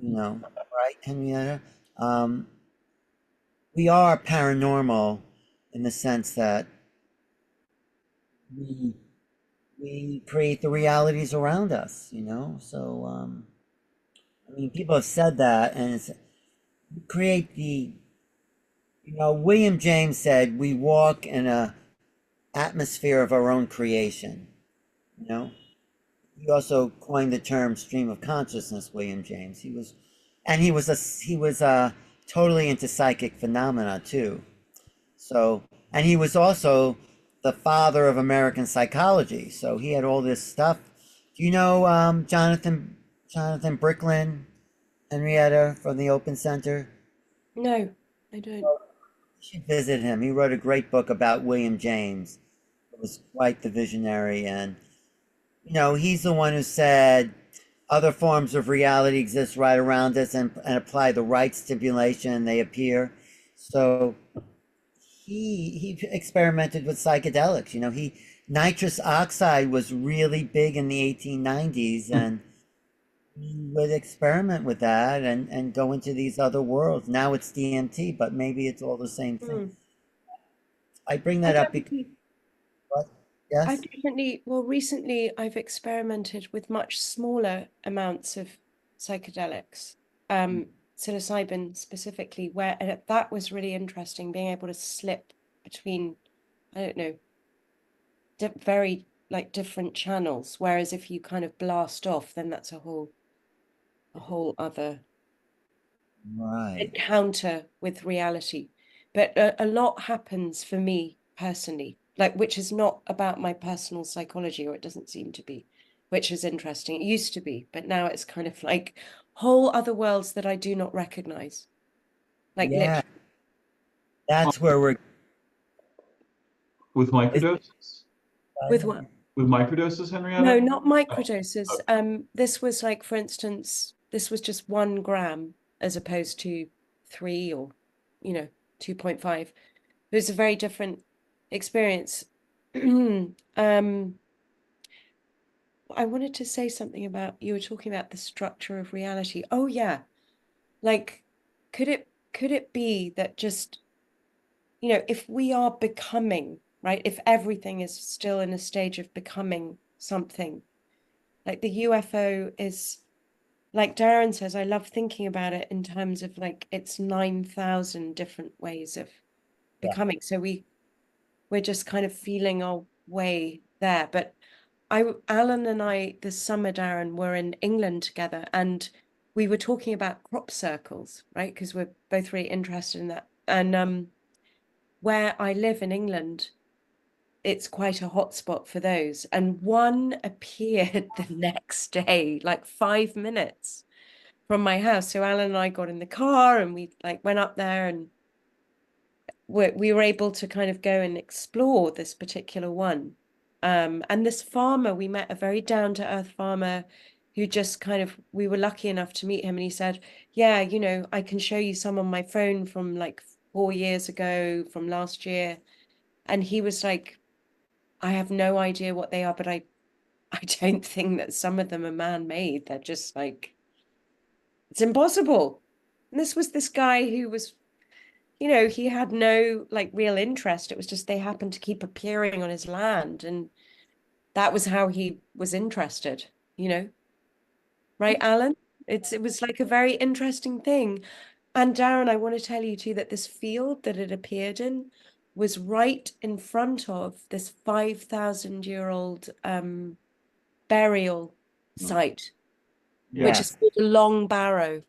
right, Henrietta? Um, we are paranormal in the sense that we we create the realities around us, So I mean, people have said that, and it's we create William James said we walk in a atmosphere of our own creation. You know, he also coined the term stream of consciousness. William James. He was totally into psychic phenomena too. So, and he was also the father of American psychology. So he had all this stuff. Do you know Jonathan Bricklin, Henrietta from the Open Center?
No, I don't.
You should visit him. He wrote a great book about William James. It was quite the visionary, and he's the one who said other forms of reality exist right around us, and apply the right stimulation, they appear. So he experimented with psychedelics. He nitrous oxide was really big in the 1890s, and he would experiment with that and go into these other worlds. Now it's DMT, but maybe it's all the same thing.
Mm.
I bring
I
that up because
definitely,
what?
I
Yes.
definitely, well, recently I've experimented with much smaller amounts of psychedelics, psilocybin specifically, where and that was really interesting, being able to slip between, I don't know, very like different channels. Whereas if you kind of blast off, then that's a whole other
Right.
encounter with reality. But a lot happens for me personally, like which is not about my personal psychology, or it doesn't seem to be, which is interesting. It used to be, but now it's kind of like whole other worlds that I do not recognize. Like
Yeah,
literally
that's where we're.
With
Is
microdoses?
with what?
With microdoses,
No,
Henrietta?
not
Oh,
microdoses.
oh,
This was like, for instance, this was just 1 gram as opposed to 3 or 2.5. It was a very different experience. I wanted to say something about, you were talking about the structure of reality. Oh yeah. Like, could it be that just, if we are becoming, right? If everything is still in a stage of becoming something, like the UFO is, like Darren says, I love thinking about it in terms of like it's 9,000 different ways of
yeah.
becoming. So we're just kind of feeling our way there. But Alan and I, this summer, Darren, were in England together, and we were talking about crop circles, right? Because we're both really interested in that. And where I live in England, it's quite a hotspot for those. And one appeared the next day, like 5 minutes from my house. So Alan and I got in the car and we like went up there, and we were able to kind of go and explore this particular one. And this farmer, we met a very down-to-earth farmer who just kind of, we were lucky enough to meet him, and he said, yeah, I can show you some on my phone from like 4 years ago, from last year. And he was like, I have no idea what they are, but I don't think that some of them are man-made. They're just like, it's impossible. And this was this guy who was, he had no like real interest. It was just they happened to keep appearing on his land, and that was how he was interested, you know, right, Alan? It was like a very interesting thing. And Darren, I want to tell you too that this field that it appeared in was right in front of this 5,000-year-old burial
no.
site, which is
Yes.
called a Long Barrow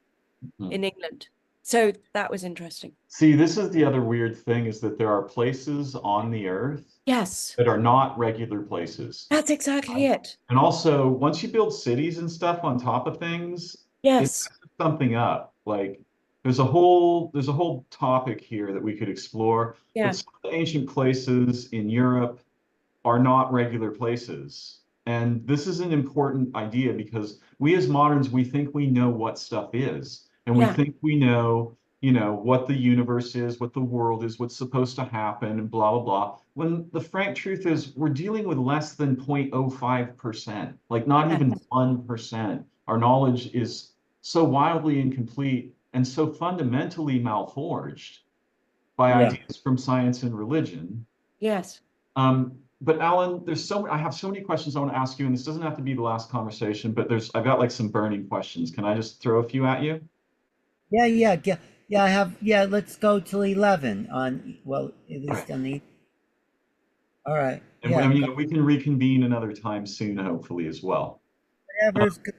Mhm.
in England. So that was interesting.
See, this is the other weird thing is that there are places on the earth
Yes,
that are not regular places.
that's exactly it.
And also, once you build cities and stuff on top of things, it
Yes.
messes something up. Like there's a whole topic here that we could explore, but
Yeah.
some of the ancient places in Europe are not regular places. And this is an important idea because we as moderns, we think we know what stuff is, and we
Yeah.
think we know, what the universe is, what the world is, what's supposed to happen, and blah, blah, blah. When the frank truth is we're dealing with less than 0.05%, like not
Yes.
even 1%. Our knowledge is so wildly incomplete and so fundamentally malforged by
Yeah.
ideas from science and religion.
Yes.
But Alan, I have so many questions I want to ask you, and this doesn't have to be the last conversation, but I've got like some burning questions. Can I just throw a few at you?
Yeah, yeah, yeah, yeah. I have. Yeah, let's go till 11 on. Well, at
All right.
least on the. All right.
And
Yeah.
we can reconvene another time soon, hopefully, as well.
Whatever's good.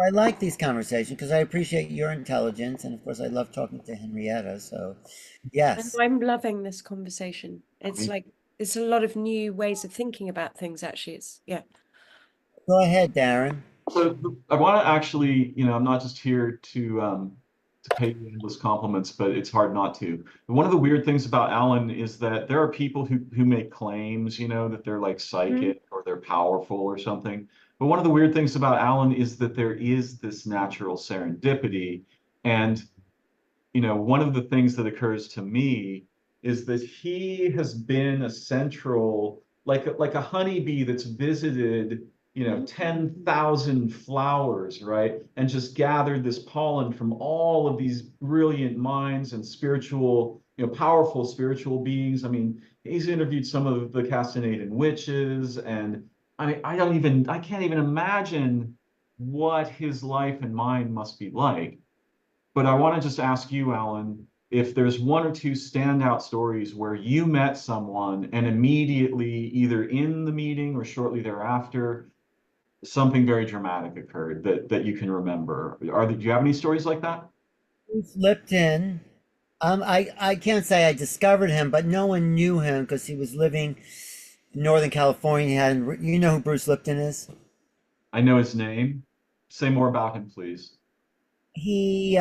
I like these conversations because I appreciate your intelligence, and of course, I love talking to Henrietta. So,
And
yes.
I'm loving this conversation. It's
Me,
like it's a lot of new ways of thinking about things, actually. It's, yeah.
Go ahead, Darren.
So I want to actually, I'm not just here to pay you endless compliments, but it's hard not to. One of the weird things about Alan is that there are people who make claims, that they're like psychic or they're powerful or something. But one of the weird things about Alan is that there is this natural serendipity. And, one of the things that occurs to me is that he has been a central, like a honeybee that's visited 10,000 flowers, right? And just gathered this pollen from all of these brilliant minds and spiritual, powerful spiritual beings. I mean, he's interviewed some of the Castanadan witches, and I mean, I can't even imagine what his life and mind must be like. But I want to just ask you, Alan, if there's one or two standout stories where you met someone and immediately, either in the meeting or shortly thereafter, something very dramatic occurred that you can remember. Do you have any stories like that?
Bruce Lipton. I can't say I discovered him, but no one knew him because he was living in Northern California. You know who Bruce Lipton is?
I know his name. Say more about him, please.
He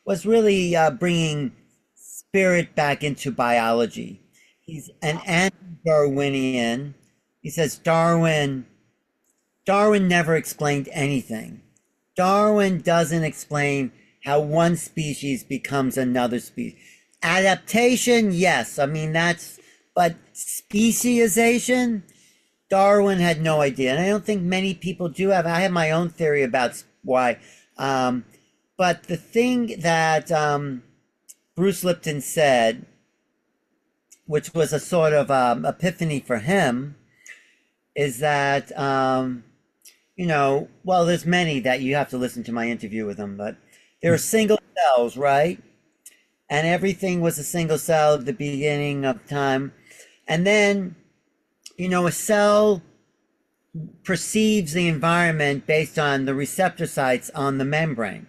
was really bringing spirit back into biology. He's an anti-Darwinian. He says Darwin never explained anything. Darwin doesn't explain how one species becomes another species. Adaptation, yes. I mean, but speciation, Darwin had no idea. And I don't think many people do have. I have my own theory about why. But the thing that Bruce Lipton said, which was a sort of epiphany for him, is that, well, there's many that you have to listen to my interview with him, but there are single cells, right? And everything was a single cell at the beginning of time. And then, a cell perceives the environment based on the receptor sites on the membrane.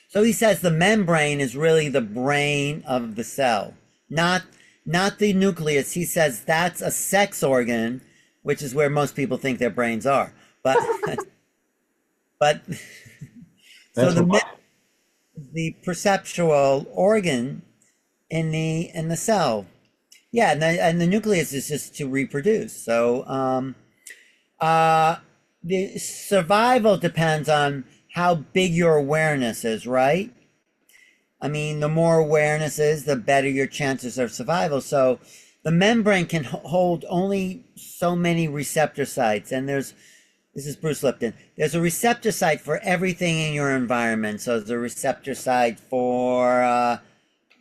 So he says the membrane is really the brain of the cell, not the nucleus. He says that's a sex organ, which is where most people think their brains are. But so the perceptual organ in the cell. Yeah, and the nucleus is just to reproduce. So the survival depends on how big your awareness is, right? I mean, the more awareness is, the better your chances of survival. So the membrane can hold only so many receptor sites. And this is Bruce Lipton, there's a receptor site for everything in your environment. So there's a receptor site for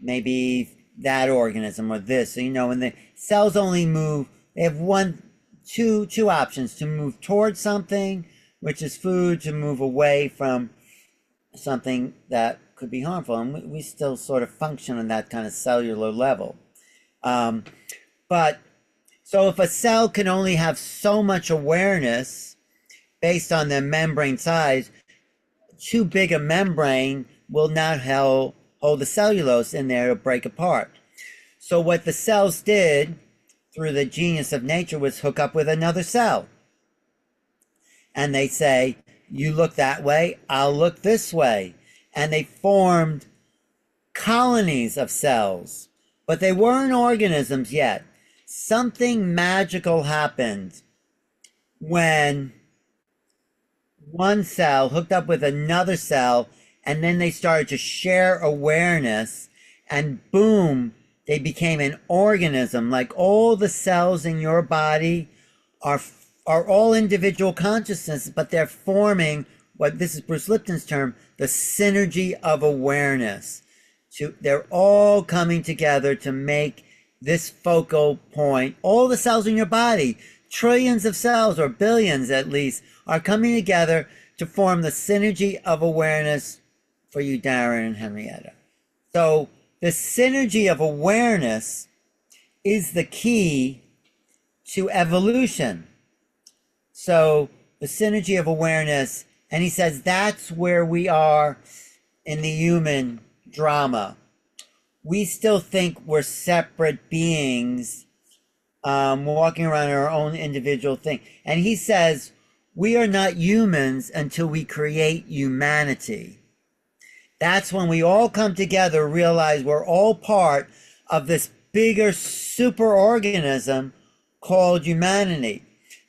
maybe that organism or this. So, and the cells only move, they have two options: to move towards something, which is food, to move away from something that could be harmful. And we still sort of function on that kind of cellular level. But so if a cell can only have so much awareness based on their membrane size, too big a membrane will not hold the cellulose in there to break apart. So what the cells did through the genius of nature was hook up with another cell. And they say, you look that way, I'll look this way. And they formed colonies of cells, but they weren't organisms yet. Something magical happened when one cell hooked up with another cell, and then they started to share awareness, and boom, they became an organism. Like all the cells in your body are all individual consciousness, but they're forming this is Bruce Lipton's term, the synergy of awareness. They're all coming together to make this focal point. All the cells in your body, trillions of cells, or billions at least, are coming together to form the synergy of awareness for you, Darren and Henrietta. So the synergy of awareness is the key to evolution. So the synergy of awareness, and he says that's where we are in the human drama. we still think we're separate beings, walking around our own individual thing. And he says, we are not humans until we create humanity. That's when we all come together, realize we're all part of this bigger superorganism called humanity.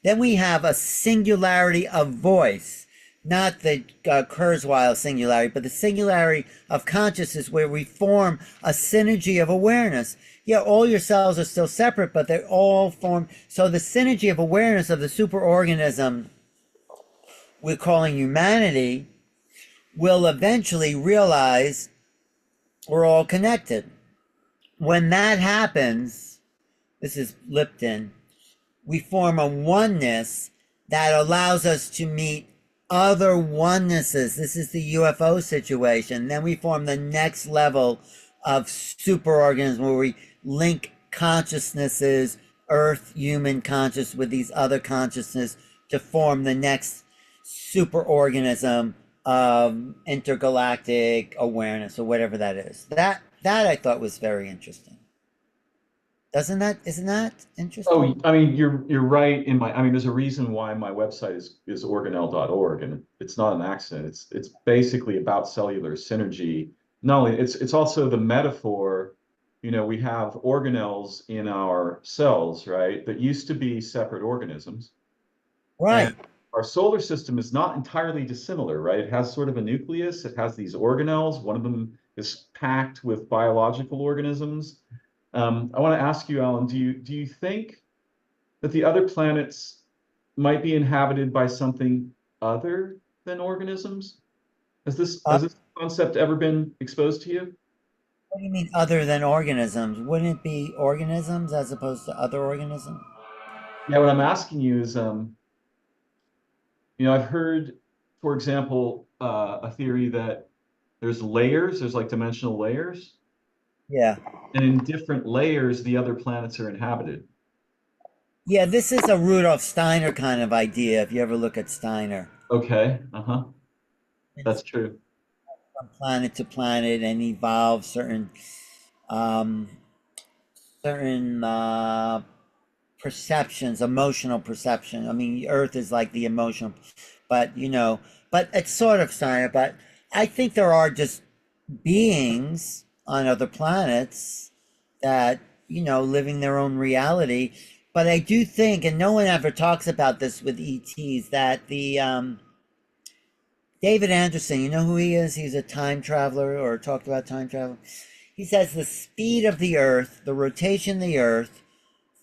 Then we have a singularity of voice, not the Kurzweil singularity, but the singularity of consciousness, where we form a synergy of awareness. Yeah, all your cells are still separate, but they all form. So the synergy of awareness of the superorganism we're calling humanity will eventually realize we're all connected. When that happens, this is Lipton, we form a oneness that allows us to meet other onenesses. This is the UFO situation. Then we form the next level of superorganism where we link consciousnesses, Earth, human conscious, with these other consciousness to form the next superorganism of intergalactic awareness, or whatever that is. That I thought was very interesting. Isn't that interesting?
Oh, I mean, you're right in my, I mean, there's a reason why my website is organelle.org, and it's not an accident. It's basically about cellular synergy. Not only it's also the metaphor, you know, we have organelles in our cells, right? That used to be separate organisms. And
Right.
our solar system is not entirely dissimilar, right? It has sort of a nucleus, it has these organelles. One of them is packed with biological organisms. I want to ask you, Alan, do you think that the other planets might be inhabited by something other than organisms?
Uh,
Has this concept ever been exposed to you?
what do you mean other than organisms? Wouldn't it be organisms as opposed to other organisms?
Yeah, what I'm asking you is, you know, I've heard, for example, a theory that there's layers, there's like dimensional layers,
Yeah.
and in different layers, the other planets are inhabited.
Yeah, this is a Rudolf Steiner kind of idea, if you ever look at Steiner.
Okay, uh-huh,
It's
that's true.
from planet to planet and evolve um, certain perceptions, emotional perception. I mean, Earth is like the emotional, but but it's sort of Steiner. But I think there are just beings on other planets that, living their own reality. But I do think, and no one ever talks about this with ETs, that the David Anderson, you know who he is? He's a time traveler, or talked about time travel. He says the speed of the Earth, the rotation of the Earth,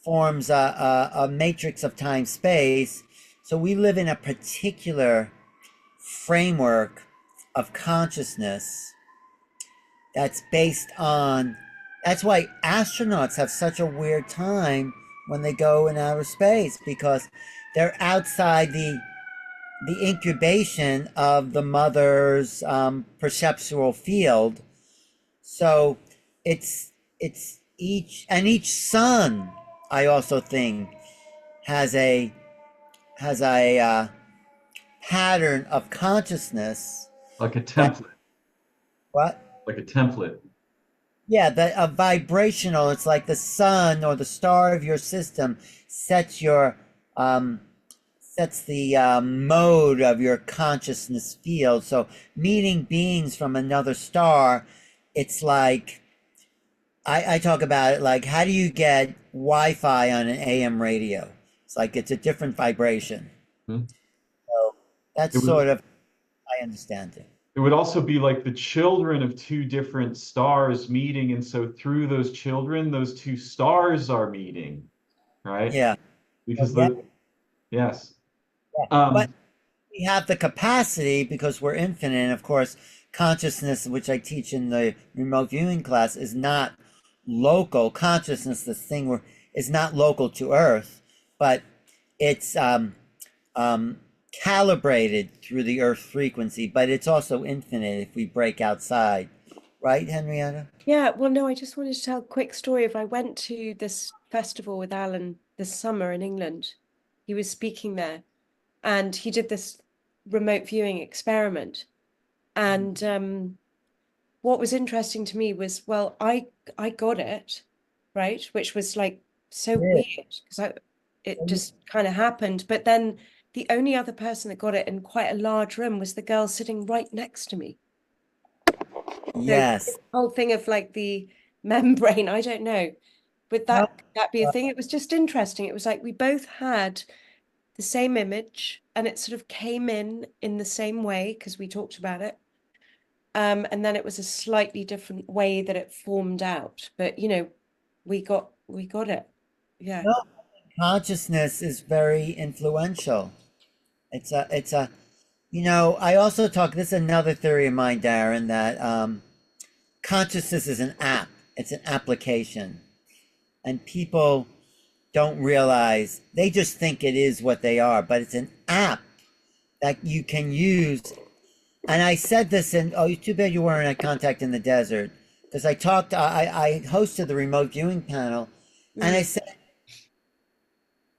forms a matrix of time space. So we live in a particular framework of consciousness that's based on. That's why astronauts have such a weird time when they go in outer space, because they're outside the incubation of the mother's perceptual field. So it's each sun, I also think, has a pattern of consciousness.
Like a
That
template,
what?
like a template.
Yeah, that a vibrational. It's like the sun or the star of your system sets your sets the mode of your consciousness field. So meeting beings from another star, it's like I talk about it like, how do you get Wi-Fi on an AM radio? It's like it's a different vibration.
Hmm.
So that's
It would
sort of I understand it.
it would also be like the children of two different stars meeting, and so through those children, those two stars are meeting, right?
Yeah. So
Because
yeah,
the yes.
yeah. But
Um,
we have the capacity, because we're infinite. And of course, consciousness, which I teach in the remote viewing class, is not local. Consciousness, this thing where is not local to Earth, but it's um, calibrated through the Earth frequency. But it's also infinite if we break outside, right, Henrietta?
Yeah, well, no, I just wanted to tell a quick story of I went to this festival with Alan this summer in England. He was speaking there and he did this remote viewing experiment. And what was interesting to me was, well, I got it, right? Which was like so
Yeah.
weird because it just kind of happened. But then the only other person that got it in quite a large room was the girl sitting right next to me. So
Yes.
this whole thing of like the membrane, I don't know. Would
No,
that be a thing? It was just interesting. It was like we both had the same image and it sort of came in the same way because we talked about it. And then it was a slightly different way that it formed out. But you know, we got it. Yeah.
no, consciousness is very influential. It's a you know, I also talk, this is another theory of mine, Darren, that consciousness is an app. It's an application. And people don't realize, they just think it is what they are, but it's an app that you can use. And I said this in, oh, too bad you weren't at Contact in the Desert, because I hosted the remote viewing panel, and I said,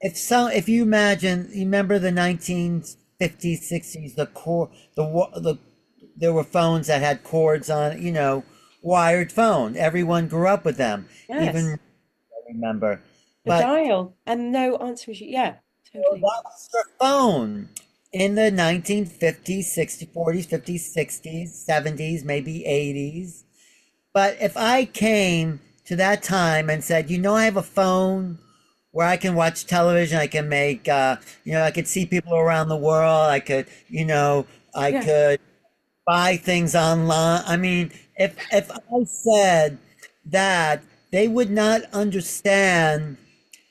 if you imagine, you remember the 1950s, 60s, there were phones that had cords on it, you know, wired phone. Everyone grew up with them, even
Yes.
I remember.
The
But
dial and no answer machine. Yeah,
well,
totally.
that was your phone in the 1950s, 60s, 40s, 50s, 60s, 70s, maybe 80s. But if I came to that time and said, you know, I have a phone where I can watch television, I can make, you know, I could see people around the world, I could, you know, I
Yeah.
could buy things online. I mean, if I said that, they would not understand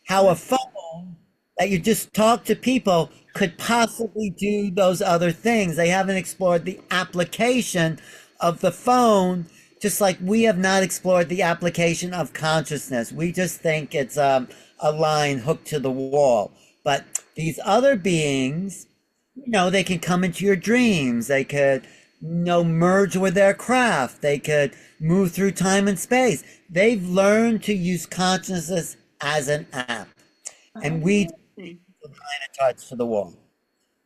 how a phone that you just talk to people could possibly do those other things. They haven't explored the application of the phone, just like we have not explored the application of consciousness. We just think it's a line hooked to the wall. But these other beings, you know, they can come into your dreams. They could, you know, merge with their craft. They could move through time and space. They've learned to use consciousness as an app, and we
Oh.
touch to the wall.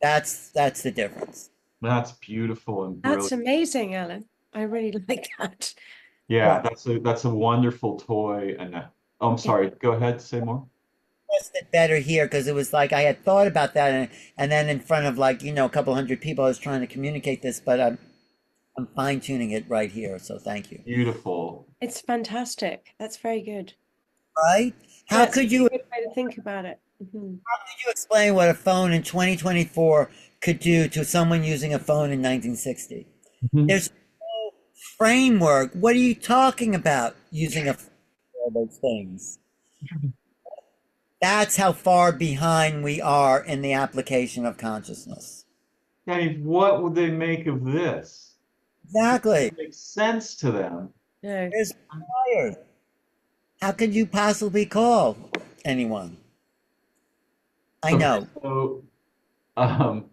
That's the difference.
That's beautiful and
That's
brilliant.
amazing, Alan. I really like that.
Yeah,
Well,
that's a wonderful toy. And oh, I'm
Yeah.
sorry. Go ahead, say more.
expressed it better here because it was like I had thought about that, and then in front of, like, you know, a couple hundred people, I was trying to communicate this, but I'm fine tuning it right here. So thank you.
Beautiful.
It's fantastic. That's very good.
Right?
Yeah,
How
it's a
could
really
you
good way to think about it. Mhm.
explain what a phone in 2024 could do to someone using a phone in 1960?
Mhm.
There's no framework. What are you talking about using a phone for all those things? That's how far behind we are in the application of consciousness.
I mean, what would they make of this? It
Exactly.
doesn't make sense to them.
No.
There's wires. How could you possibly call anyone? I
Okay,
know.
so um,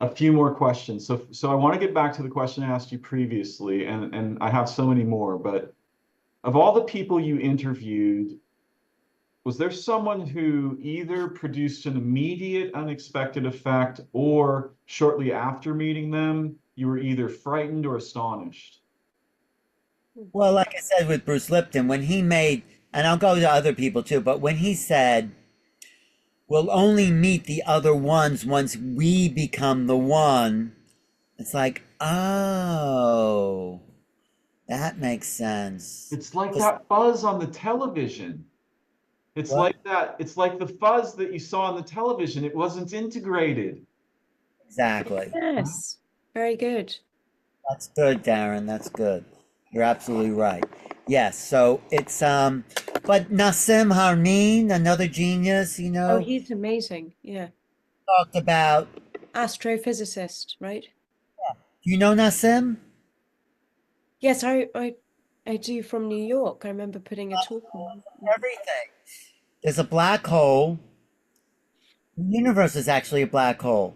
a few more questions. So I want to get back to the question I asked you previously, and I have so many more, but of all the people you interviewed, was there someone who either produced an immediate unexpected effect, or shortly after meeting them, you were either frightened or astonished?
Well, like I said with Bruce Lipton, when he made, and I'll go to other people too, but when he said, we'll only meet the other ones once we become the one, it's like, oh, that makes sense.
It's like
'Cause-
that fuzz on the television. It's
What?
like that. It's like the fuzz that you saw on the television. It wasn't integrated.
Exactly.
Yes. Very good.
That's good, Darren. That's good. You're absolutely right. Yes. So it's but Nassim Haramein, another genius, you
Oh,
know,
he's amazing. Yeah.
talked about.
Astrophysicist, right?
Do you know Nassim?
Yes, I do from New York. I remember putting a talk on.
Everything. There's a black hole. The universe is actually a black hole.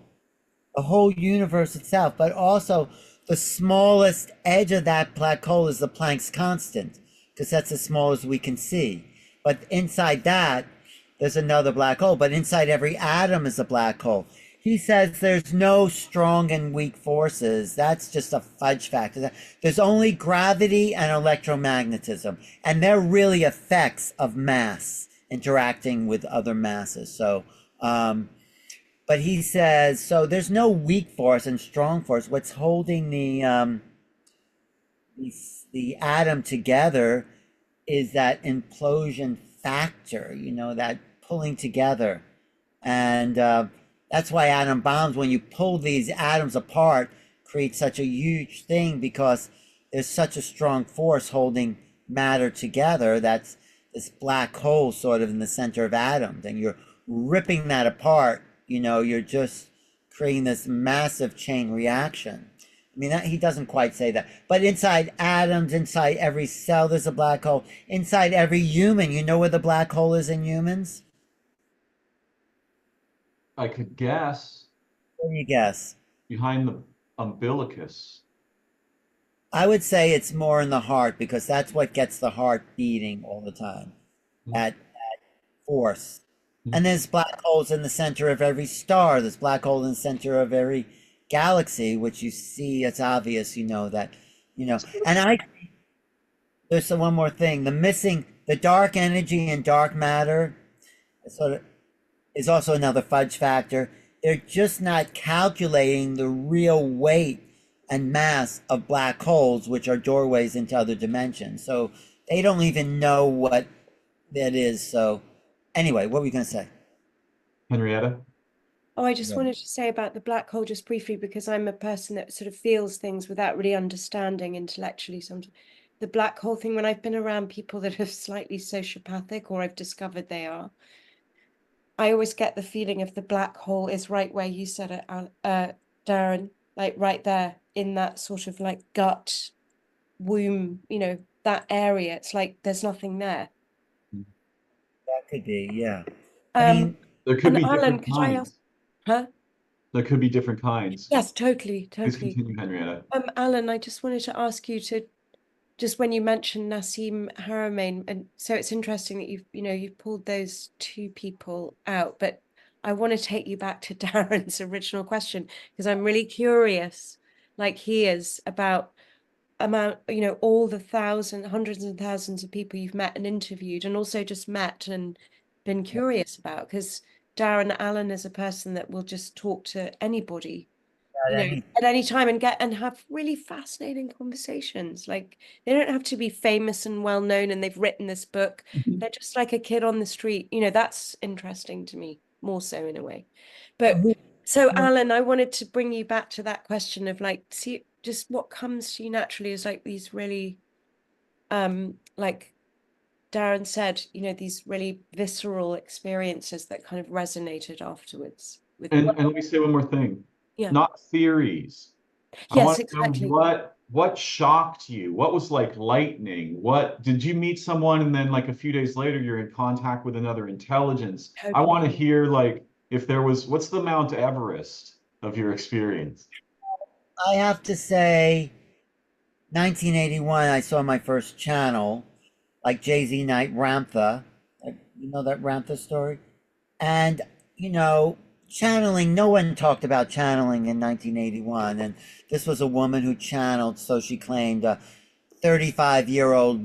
The whole universe itself, but also the smallest edge of that black hole is the Planck's constant, because that's as small as we can see. But inside that, there's another black hole. But inside every atom is a black hole. he says there's no strong and weak forces. That's just a fudge factor. There's only gravity and electromagnetism, and they're really effects of mass interacting with other masses. So, but he says, so there's no weak force and strong force. What's holding the atom together is that implosion factor, that pulling together. And that's why atom bombs, when you pull these atoms apart, create such a huge thing, because there's such a strong force holding matter together. That's this black hole sort of in the center of atoms. And you're ripping that apart, you're just creating this massive chain reaction. I mean, he doesn't quite say that. But inside atoms, inside every cell, there's a black hole. Inside every human, you know where the black hole is in humans?
I could guess
What do you guess?
behind the umbilicus.
I would say it's more in the heart, because that's what gets the heart beating all the time. That force. And there's black holes in the center of every star. There's black hole in the center of every galaxy, which you see, it's obvious, and there's one more thing. The dark energy and dark matter sort of is also another fudge factor. They're just not calculating the real weight and mass of black holes, which are doorways into other dimensions. So they don't even know what that is. So anyway, what were you going to say?
Henrietta?
Oh, I just
Yeah.
wanted to say about the black hole just briefly, because I'm a person that sort of feels things without really understanding intellectually sometimes. The black hole thing, when I've been around people that are slightly sociopathic, or I've discovered they are, I always get the feeling of the black hole is right where you said it, Darren, like right there in that sort of like gut womb, that area. It's like there's nothing there.
That could be, yeah. I mean,
There could
And
be
Alan,
different
could I ask?
kinds.
Huh?
There could be different kinds.
Yes, totally,
Please
totally.
continue, Henrietta.
Alan, I just wanted to ask you to, just when you mentioned Nassim Haramein, and so it's interesting that you've pulled those two people out, but I want to take you back to Darren's original question, because I'm really curious, like he is, about all the hundreds and thousands of people you've met and interviewed, and also just met and been curious about, because Darren Allen is a person that will just talk to anybody, at any time, and have really fascinating conversations. Like, they don't have to be famous and well known and they've written this book. They're just like a kid on the street. That's interesting to me, more so in a way. But so Alan, I wanted to bring you back to that question of like, see, just what comes to you naturally is like these really, like Darren said, these really visceral experiences that kind of resonated afterwards with,
And let me say one more thing.
yeah.
Not theories. I
Yes,
want to know
exactly.
what shocked you? What was like lightning? What did you meet someone and then like a few days later you're in contact with another intelligence? I
Totally.
want to hear like if there was what's the Mount Everest of your experience?
I have to say, 1981, I saw my first channel, like Jay-Z Night Ramtha. You know that Ramtha story? And, channeling, no one talked about channeling in 1981. And this was a woman who channeled, so she claimed, a 35,000-year-old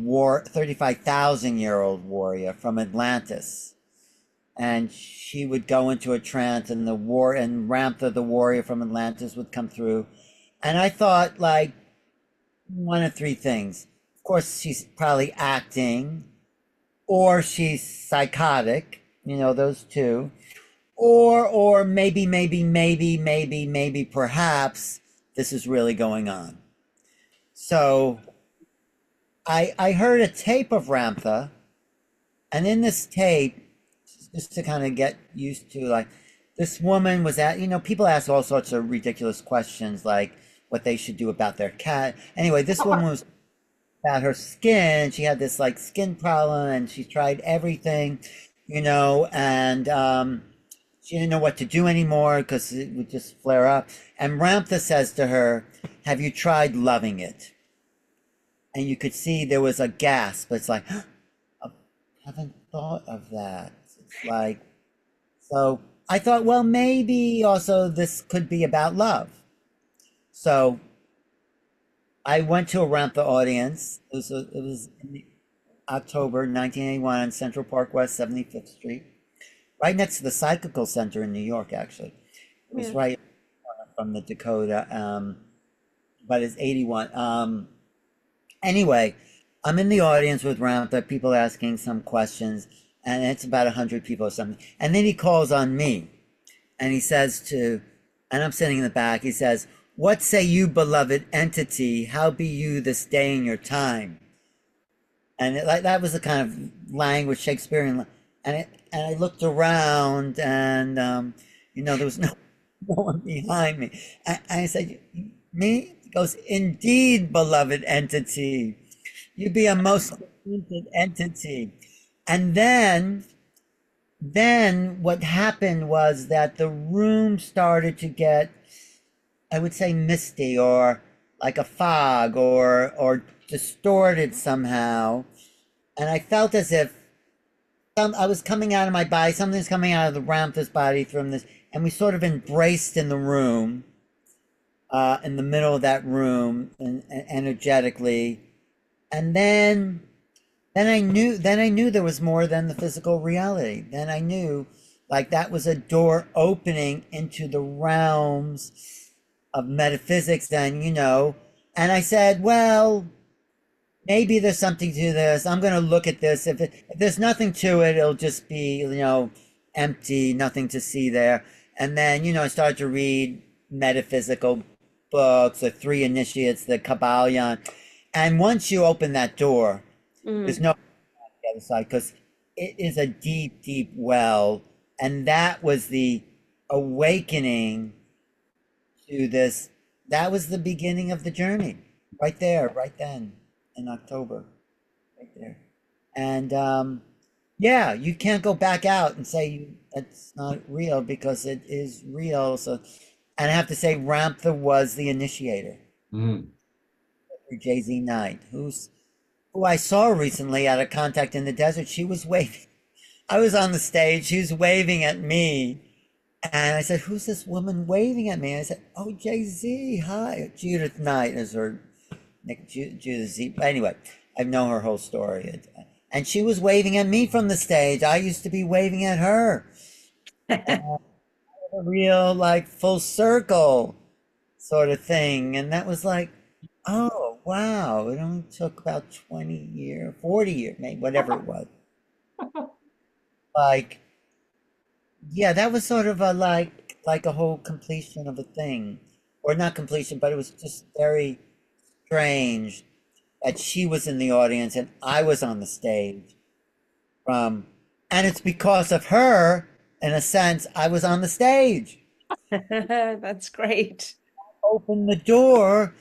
warrior from Atlantis. And she would go into a trance, and and Ramtha, the warrior from Atlantis, would come through. And I thought, like, one of three things. Of course, she's probably acting, or she's psychotic, those two. Or maybe, perhaps this is really going on. So I heard a tape of Ramtha, and in this tape, just to kind of get used to, like, this woman was people ask all sorts of ridiculous questions, like what they should do about their cat. Anyway, this woman was about her skin. She had this like skin problem, and she tried everything, and she didn't know what to do anymore because it would just flare up. And Ramtha says to her, "Have you tried loving it?" And you could see there was a gasp. It's like, I haven't thought of that. It's like, so I thought, well, maybe also this could be about love. So I went to a Ramtha audience. It was in October 1981 on Central Park West, 75th Street, right next to the Psychical Center in New York, actually. It was
Yeah.
right from the Dakota, but it's 81. Anyway, I'm in the audience with Ramtha, people asking some questions, and it's about 100 people or something. And then he calls on me, and he says and I'm sitting in the back, he says, "What say you, beloved entity? How be you this day in your time?" And like that was the kind of language Shakespearean, and I looked around, and there was no one behind me. And I said, "Me?" He goes, "Indeed, beloved entity, you be a most talented entity." And then what happened was that the room started to get, I would say, misty, or like a fog, or distorted somehow. And I felt as if I was coming out of my body, something's coming out of the Ramtha's body from this, and we sort of embraced in the room, in the middle of that room, and energetically. And then I knew there was more than the physical reality. Then I knew, like, that was a door opening into the realms of metaphysics. And I said, well, maybe there's something to this. I'm going to look at this. If there's nothing to it, it'll just be, empty, nothing to see there. And then, I started to read metaphysical books, the Three Initiates, the Kabbalion. And once you open that door, there's no the other side, because it is a deep, deep well. And that was the awakening to this. That was the beginning of the journey, right there, right then, in October, right there. And yeah, you can't go back out and say it's not real, because it is real. So, and I have to say, Ramtha was the initiator
Mm.
for Jay-Z Knight, who I saw recently at a contact in the desert. She was waving. I was on the stage. She was waving at me. And I said, "Who's this woman waving at me?" And I said, "Oh, Jay-Z. Hi." Judith Knight is her nick, Judith Z. Anyway, I know her whole story. And she was waving at me from the stage. I used to be waving at her. A real, like, full circle sort of thing. And that was like, oh, wow. It only took about 20 years, 40 years, maybe, whatever it was. Like, yeah, that was sort of a like a whole completion of a thing. Or not completion, but it was just very strange that she was in the audience and I was on the stage. And it's because of her, in a sense, I was on the stage.
That's great.
Open the door.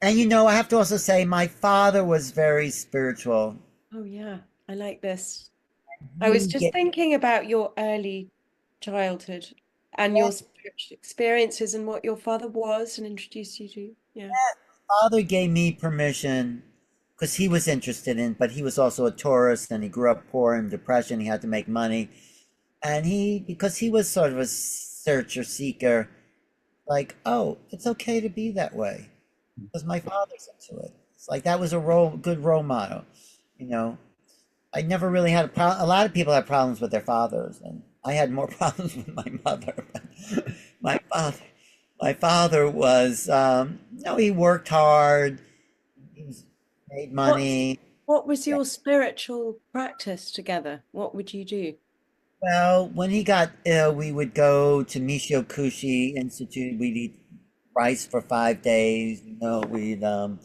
And I have to also say, my father was very spiritual.
Oh, yeah, I like this. I was
He
just
get,
thinking about your early childhood and your spiritual experiences and what your father was and introduced you to. Yeah.
Father gave me permission, because he was interested in, but he was also a tourist, and he grew up poor in depression. He had to make money. And because he was sort of a searcher seeker, like, oh, it's okay to be that way, because my father's into it. It's like that was a good role model. You know, I never really had a problem. A lot of people have problems with their fathers, and I had more problems with my mother. But my father, my father was, no, he worked hard. Made
What
money.
what was your spiritual practice together? What would you do?
Well, when he got ill, we would go to Michio Kushi Institute. We'd eat rice for 5 days. We'd do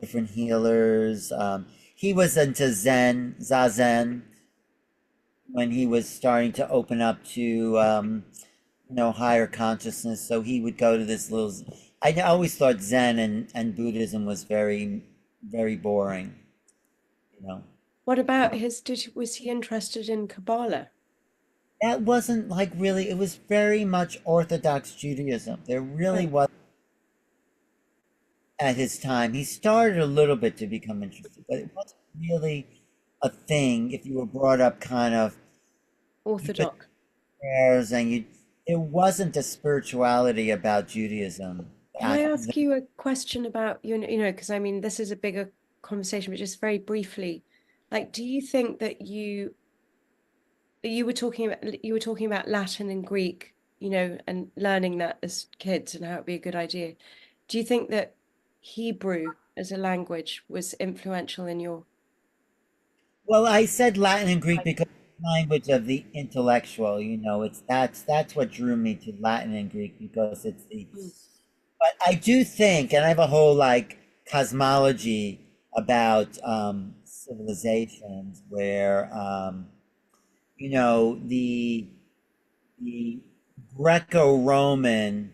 different healers. He was into Zazen, when he was starting to open up to higher consciousness. So he would go to this little. I always thought Zen and Buddhism was very, very boring. You know.
What about was he interested in Kabbalah?
That wasn't like really, it was very much Orthodox Judaism. There really
Right.
was at his time. He started a little bit to become interested, but it wasn't really a thing if you were brought up kind of, you could,
Orthodox.
prayers, and you. It wasn't a spirituality about Judaism.
Can I ask you a question about, because I mean, this is a bigger conversation, but just very briefly, like, do you think that you were talking about Latin and Greek, and learning that as kids and how it'd be a good idea. Do you think that Hebrew as a language was influential in your
Well, I said Latin and Greek because it's the language of the intellectual. It's that's what drew me to Latin and Greek because it's the.
Mm.
But I do think, and I have a whole like cosmology about civilizations where the Greco-Roman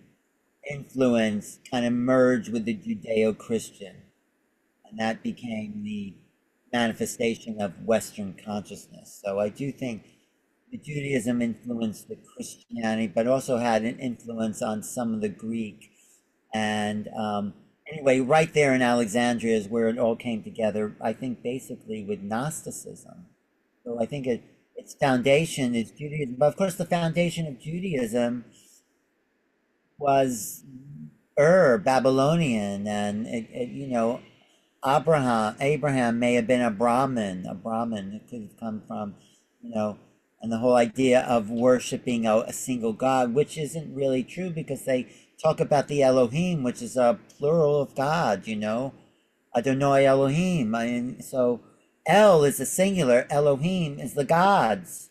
influence kind of merged with the Judeo-Christian, and that became the manifestation of Western consciousness. So I do think the Judaism influenced the Christianity, but also had an influence on some of the Greek. And anyway, right there in Alexandria is where it all came together, I think, basically with Gnosticism. So I think its foundation is Judaism. But of course, the foundation of Judaism was Babylonian, and Abraham may have been a Brahmin who could have come from, and the whole idea of worshiping a single God, which isn't really true because they talk about the Elohim, which is a plural of God, Adonai Elohim. I mean, so El is the singular, Elohim is the gods.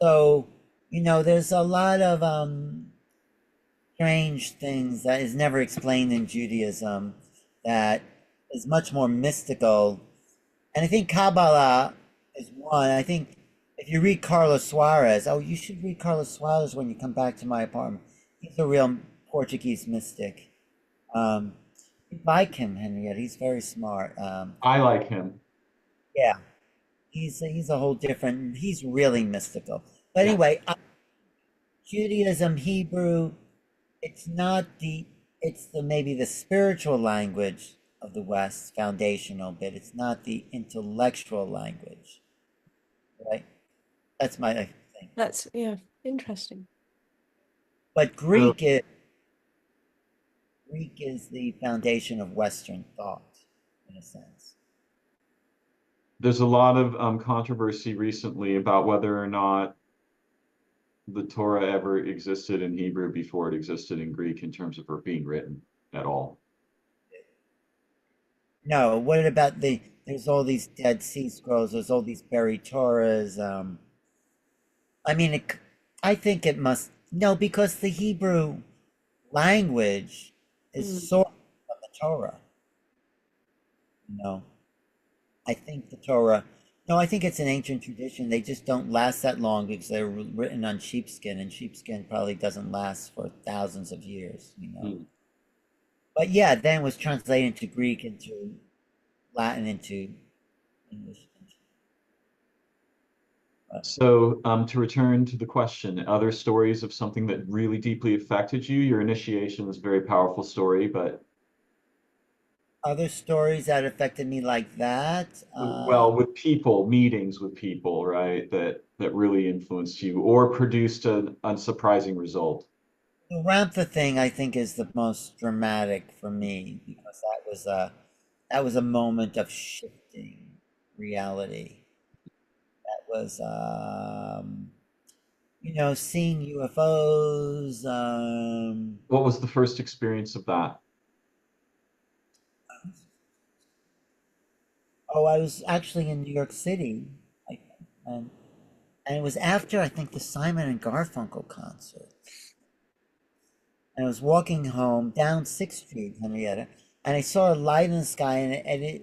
So, there's a lot of strange things that is never explained in Judaism that is much more mystical. And I think Kabbalah is one. I think if you read Carlos Suarez, you should read Carlos Suarez when you come back to my apartment. He's a real Portuguese mystic. You like him, Henrietta. He's very smart.
I like him.
Yeah, he's a whole different. He's really mystical. But
Yeah.
anyway, Judaism, Hebrew, it's not it's the maybe the spiritual language of the West, foundational, but it's not the intellectual language, right? That's my thing.
That's interesting.
But
So
Greek is the foundation of Western thought, in a sense.
there's a lot of controversy recently about whether or not the Torah ever existed in Hebrew before it existed in Greek in terms of it being written at all.
No, what about there's all these Dead Sea Scrolls, there's all these buried Torahs. I mean, I think it must, no, because the Hebrew language is sourced from the Torah. I think the Torah, no, I think it's an ancient tradition. They just don't last that long because they're written on sheepskin, and sheepskin probably doesn't last for thousands of years. But yeah, then it was translated into Greek, into Latin, into English.
So to return to the question, other stories of something that really deeply affected you? Your initiation was a very powerful story, but
Other stories that affected me like that.
well, with people, meetings with people, right, that really influenced you or produced an unsurprising result.
The Ramtha thing, I think, is the most dramatic for me because that was a moment of shifting reality. That was seeing UFOs.
What was the first experience of that?
Oh, I was actually in New York City, I, and it was after I think the Simon and Garfunkel concert. And I was walking home down 6th Street, Henrietta, and I saw a light in the sky, and it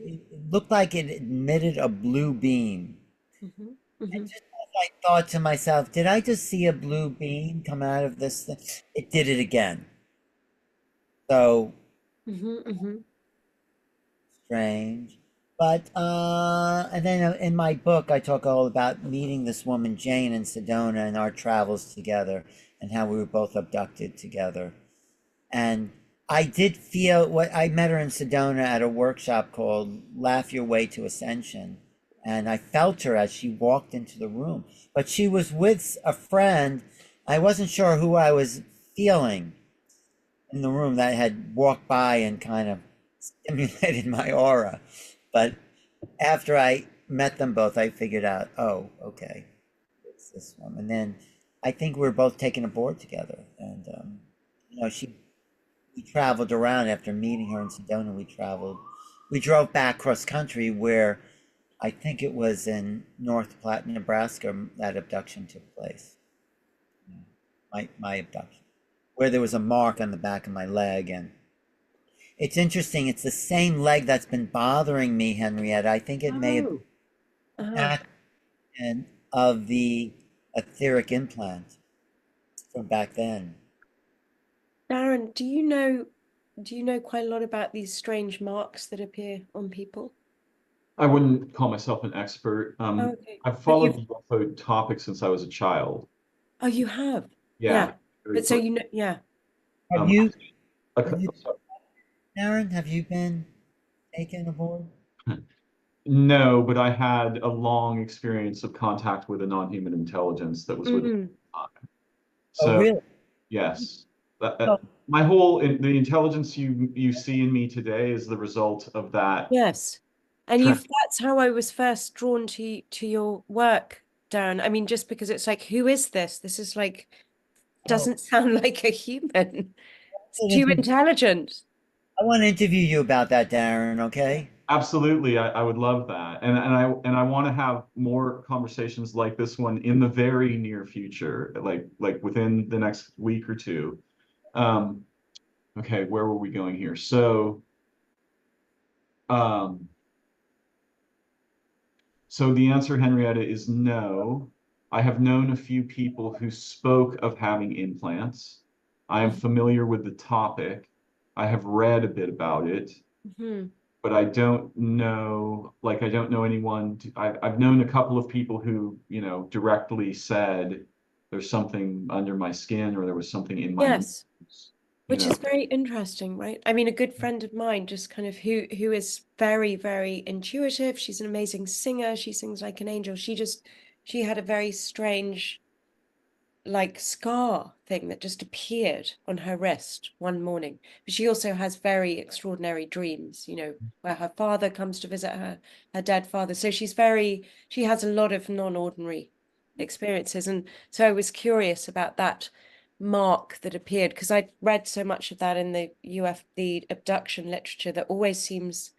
looked like it emitted a blue beam. And just as I thought to myself, did I just see a blue beam come out of this thing? It did it again. So strange. But and then in my book I talk all about meeting this woman Jane in Sedona and our travels together and how we were both abducted together. And I did feel what I met her in Sedona at a workshop called Laugh Your Way to Ascension. And I felt her as she walked into the room. But she was with a friend I wasn't sure who I was feeling in the room that had walked by and kind of stimulated my aura. But after I met them both, I figured out, oh, okay, it's this one. And then I think we were both taking a board together. And, we traveled around after meeting her in Sedona. We drove back cross country where I think it was in North Platte, Nebraska, that abduction took place. My abduction, where there was a mark on the back of my leg. And it's interesting, it's the same leg that's been bothering me, Henrietta. I think it may have been
Oh,
back and of the etheric implant from back then.
Darren, do you know quite a lot about these strange marks that appear on people?
I wouldn't call myself an expert.
Oh, okay.
I've
But
followed
you've
UFO topics since I was a child.
oh, you have.
Yeah,
Yeah.
very
But so
close.
you know, yeah.
Have
Um,
you,
a
have you, Aaron, have you been taken aboard?
No, but I had a long experience of contact with a non-human intelligence that was with
Mm.
Oh,
So
really?
yes,
Oh,
my whole the intelligence you see in me today is the result of that.
Yes. And
Trend.
that's how I was first drawn to your work, Darren. I mean, just because it's like, who is this? This is like,
oh.
doesn't sound like a human. It's
I
too intelligent.
want to interview you about that, Darren, okay?
Absolutely, I would love that, and I want to have more conversations like this one in the very near future, like within the next week or two. Um, okay, where were we going here? Um, so the answer, Henrietta, is no. I have known a few people who spoke of having implants. I am familiar with the topic. I have read a bit about it,
Mhm.
but I don't know, like, I don't know anyone. I've known a couple of people who, directly said there's something under my skin or there was something in my
Yes.
nose, you
Which
know.
is very interesting, right? I mean, a good friend of mine, just kind of who is very, very intuitive. She's an amazing singer. She sings like an angel. She had a very strange like scar thing that just appeared on her wrist one morning. But she also has very extraordinary dreams, where her father comes to visit her dead father. So she has a lot of non-ordinary experiences. And so I was curious about that mark that appeared because I'd read so much of that in the abduction literature that always seems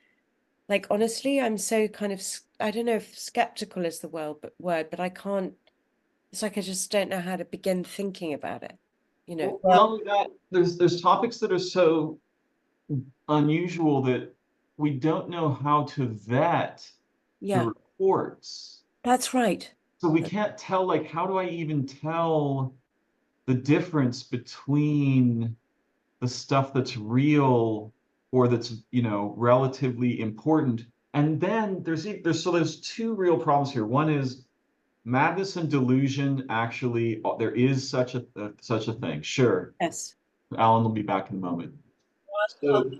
like, honestly, I'm so kind of, I don't know if skeptical is the word, but I can't, it's like I just don't know how to begin thinking about it, you know?
Well, not only that, there's topics that are so unusual that we don't know how to vet the
Yeah,
reports.
that's right.
So we can't tell, like, how do I even tell the difference between the stuff that's real or that's, relatively important? And then there's two real problems here. One is madness and delusion. Actually, there is such a thing. Sure,
Yes.
Alan will be back in a moment.
I'm
So,
listening.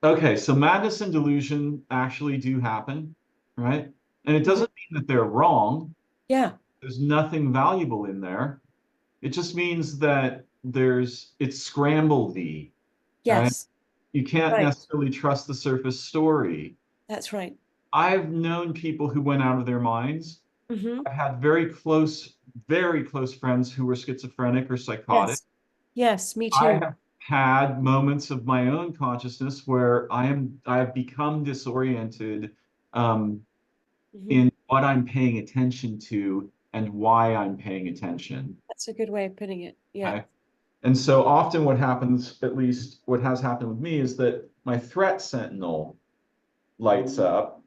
okay, so madness and delusion actually do happen, right? And it
Mhm.
doesn't mean that they're wrong.
Yeah.
There's nothing valuable in there. It just means that it's scrambledy, right?
Yes.
You can't
Right.
necessarily trust the surface story.
That's right.
I've known people who went out of their minds.
Hmm.
I had very close friends who were schizophrenic or psychotic.
Yes. Yes, me
I
too.
have had moments of my own consciousness where I have become disoriented um,
Hmm.
in what I'm paying attention to and why I'm paying attention.
That's a good way of putting it. Yeah.
Okay. And so often what happens, at least what has happened with me, is that my threat sentinel lights up,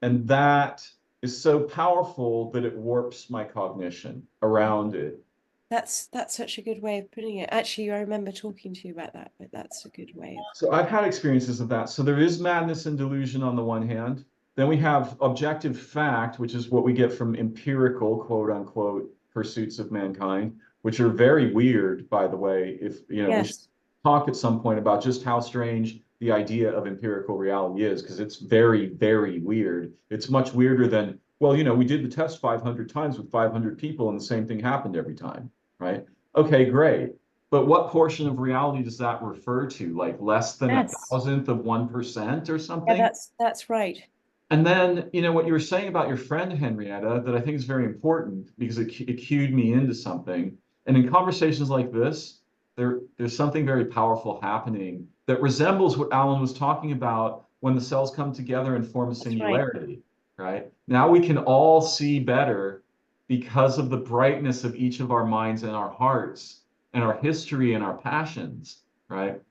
and that is so powerful that it warps my cognition around it.
That's such a good way of putting it. Actually, I remember talking to you about that, but that's a good way of.
So I've had experiences of that. So there is madness and delusion on the one hand. Then we have objective fact, which is what we get from empirical, quote unquote, pursuits of mankind, which are very weird, by the way. If, we should
Yes.
talk at some point about just how strange the idea of empirical reality is, because it's very, very weird. It's much weirder than well, we did the test 500 times with 500 people and the same thing happened every time, right? Okay, great. But what portion of reality does that refer to? Like less than a
Yes.
thousandth of 1% or
Yeah,
something?
that's right.
And then, what you were saying about your friend Henrietta that I think is very important because it cued me into something. And in conversations like this, there's something very powerful happening that resembles what Alan was talking about when the cells come together and form a
That's right.
singularity, right? Now we can all see better because of the brightness of each of our minds and our hearts and our history and our passions, right?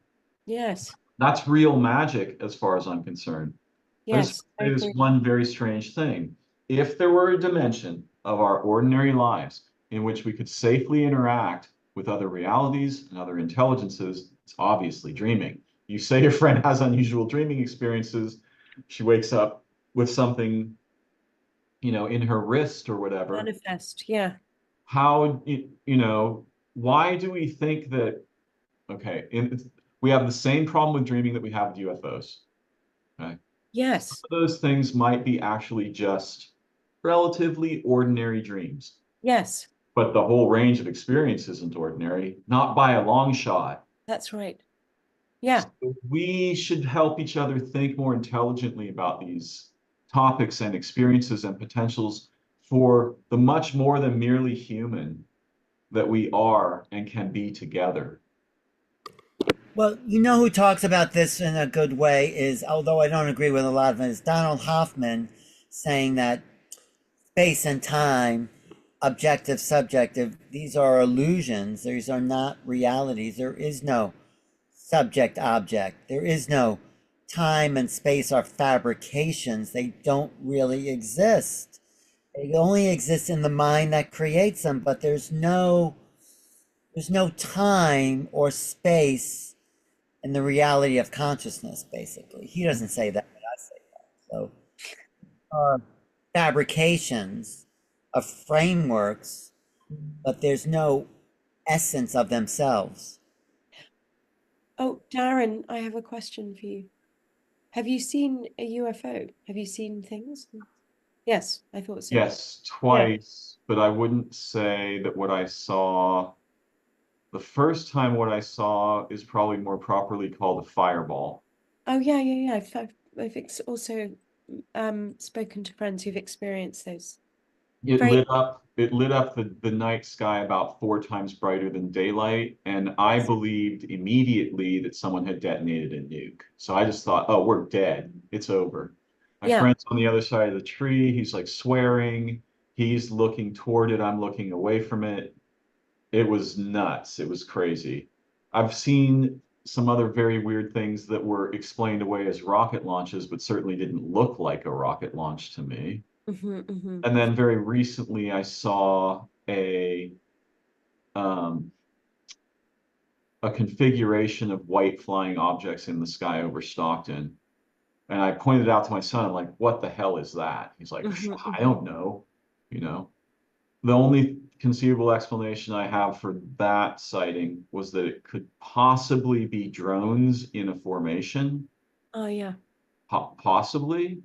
Yes.
That's real magic as far as I'm concerned. I just
Yes, I
say this
agree.
one very strange thing. If there were a dimension of our ordinary lives in which we could safely interact with other realities and other intelligences, it's obviously dreaming. You say your friend has unusual dreaming experiences, she wakes up with something, in her wrist or whatever.
Manifest. Yeah.
How, why do we think that, okay, we have the same problem with dreaming that we have with UFOs. Okay.
Yes.
Those things might be actually just relatively ordinary dreams,
Yes.
but the whole range of experience isn't ordinary, not by a long shot.
That's right. Yeah.
So we should help each other think more intelligently about these topics and experiences and potentials for the much more than merely human that we are and can be together.
Well, you know who talks about this in a good way is, although I don't agree with a lot of it, is Donald Hoffman saying that space and time, objective, subjective, these are illusions. These are not realities. There is no subject object. There is no time and space are fabrications. They don't really exist. They only exist in the mind that creates them, but there's no time or space in the reality of consciousness, basically. He doesn't say that, but I say that. So fabrications of frameworks, but there's no essence of themselves.
Oh, Darren, I have a question for you. Have you seen a UFO? Have you seen things? Yes, I thought so.
Yes,
Yeah.
twice, but I wouldn't say that what I saw, the first time what I saw is probably more properly called a fireball.
Oh, yeah, yeah, yeah. Also spoken to friends who've experienced those. Very,
It lit up the night sky about 4 times brighter than daylight, and I
yes.
believed immediately that someone had detonated a nuke. So I just thought, oh, we're dead. It's over. My
Yeah.
friend's on the other side of the tree. He's like swearing. He's looking toward it. I'm looking away from it. It was nuts. It was crazy. I've seen some other very weird things that were explained away as rocket launches, but certainly didn't look like a rocket launch to me.
Hmm, hmm.
And then very recently, I saw um, a configuration of white flying objects in the sky over Stockton. And I pointed out to my son, I'm like, what the hell is that? He's like,
Hmm,
I
hmm.
don't know. You know, the only conceivable explanation I have for that sighting was that it could possibly be drones in a formation,
Oh, yeah.
possibly,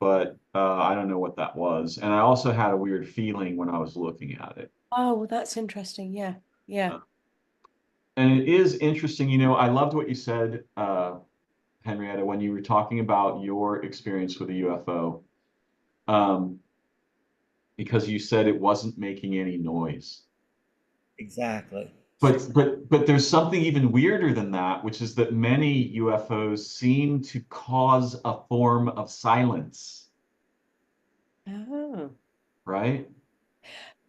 but I don't know what that was. And I also had a weird feeling when I was looking at it.
Oh, well, that's interesting. Yeah. Yeah.
Uh, and it is interesting, I loved what you said, Henrietta, when you were talking about your experience with a UFO, um, because you said it wasn't making any noise.
Exactly.
But there's something even weirder than that, which is that many UFOs seem to cause a form of silence,
Oh.
right?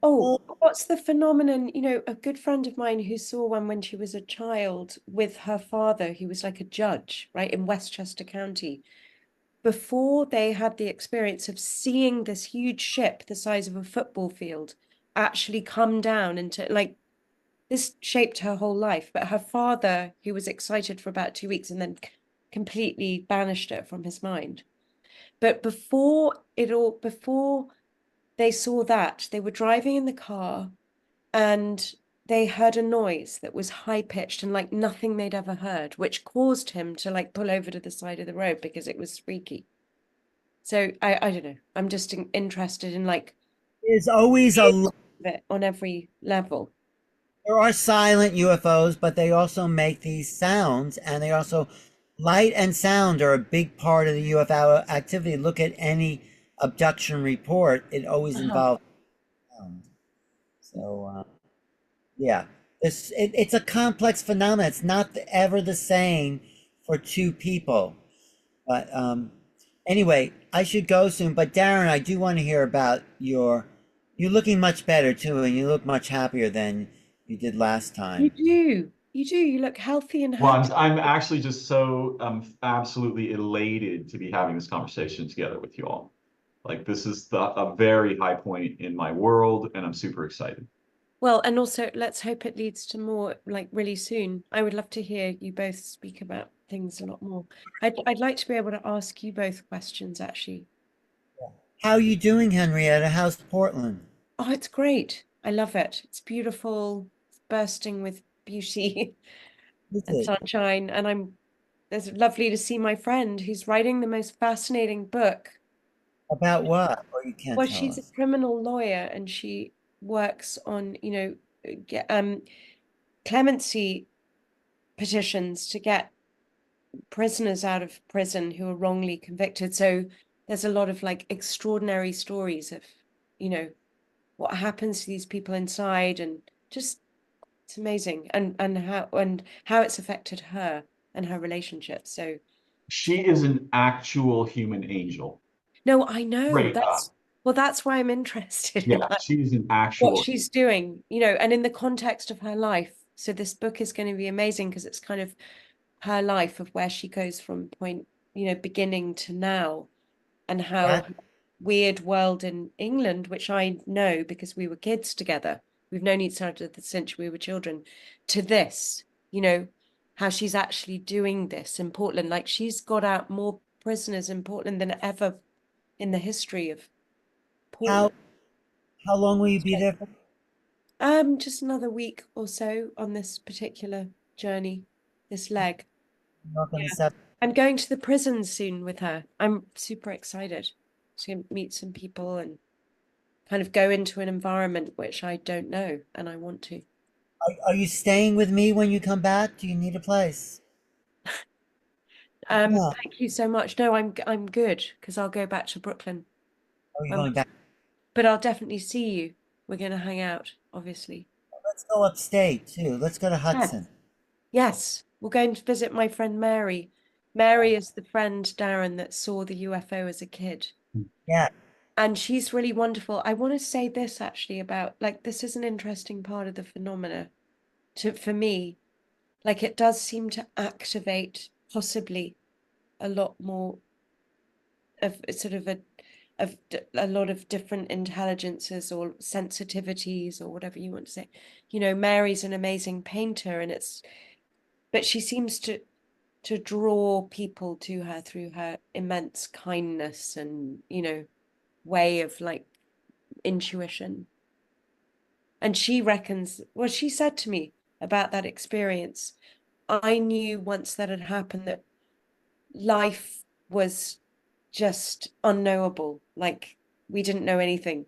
Oh,
Well,
what's the phenomenon? A good friend of mine who saw one when she was a child with her father, who was like a judge, right, in Westchester County. Before they had the experience of seeing this huge ship the size of a football field actually come down into like this shaped her whole life. But her father, who was excited for about 2 weeks and then completely banished it from his mind. But before they saw that, they were driving in the car and they heard a noise that was high pitched and like nothing they'd ever heard, which caused him to like pull over to the side of the road because it was freaky. So I don't know. I'm just interested in like
There's always a
it on every level.
there are silent UFOs, but they also make these sounds, and they also light and sound are a big part of the UFO activity. Look at any abduction report; it always
Uh-huh.
involves sound. So yeah, it's a complex phenomenon. It's not ever the same for two people. But anyway, I should go soon. But Darren, I do want to hear about you're looking much better too, and you look much happier than you did last
You
time.
do. You do. You look healthy and
Well,
happy.
I'm actually just so absolutely elated to be having this conversation together with you all. Like this is a very high point in my world, and I'm super excited.
Well, and also let's hope it leads to more like really soon. I would love to hear you both speak about things a lot more. I'd like to be able to ask you both questions actually.
How are you doing, Henrietta? How's Portland?
Oh, it's great. I love it. It's beautiful. It's bursting with beauty
Is
and
it
sunshine. And it's lovely to see my friend who's writing the most fascinating book.
about what? Or you can't
Well,
tell
she's a
us.
criminal lawyer and she works on, clemency petitions to get prisoners out of prison who are wrongly convicted. So there's a lot of like extraordinary stories of, you know, what happens to these people inside, and just it's amazing, and how it's affected her and her relationship. So
She is an actual human angel.
no, I know
Great guy.
that's well, that's why I'm interested in
Yeah,
like
she is an
what
actual.
she's doing, you know, and in the context of her life. So this book is going to be amazing because it's kind of her life of where she goes from point, beginning to now, and how
That
weird world in England, which I know because we were kids together. We've known each other since we were children, to this, how she's actually doing this in Portland. Like she's got out more prisoners in Portland than ever in the history of
how
Portland.
how long will you be there for?
Just another week or so on this particular journey, this leg.
Not gonna
Yeah.
set
I'm going to the prison soon with her. I'm super excited to meet some people and kind of go into an environment which I don't know and I want to.
are you staying with me when you come back? Do you need a place? Yeah.
Thank you so much. No, I'm good because I'll go back to Brooklyn.
Are you
Um,
going back?
but I'll definitely see you. We're going to hang out, obviously.
Let's go upstate too. Let's go to
Yes.
Hudson.
Yes, we're going to visit my friend Mary. Mary is the friend, Darren, that saw the UFO as a kid.
Yeah.
And she's really wonderful. I want to say this actually about like this is an interesting part of the phenomena for me. Like it does seem to activate possibly a lot more of sort of a lot of different intelligences or sensitivities or whatever you want to say. Mary's an amazing painter, and but she seems to draw people to her through her immense kindness and way of like intuition. And she reckons, well, she said to me about that experience, I knew once that had happened that life was just unknowable. Like we didn't know anything.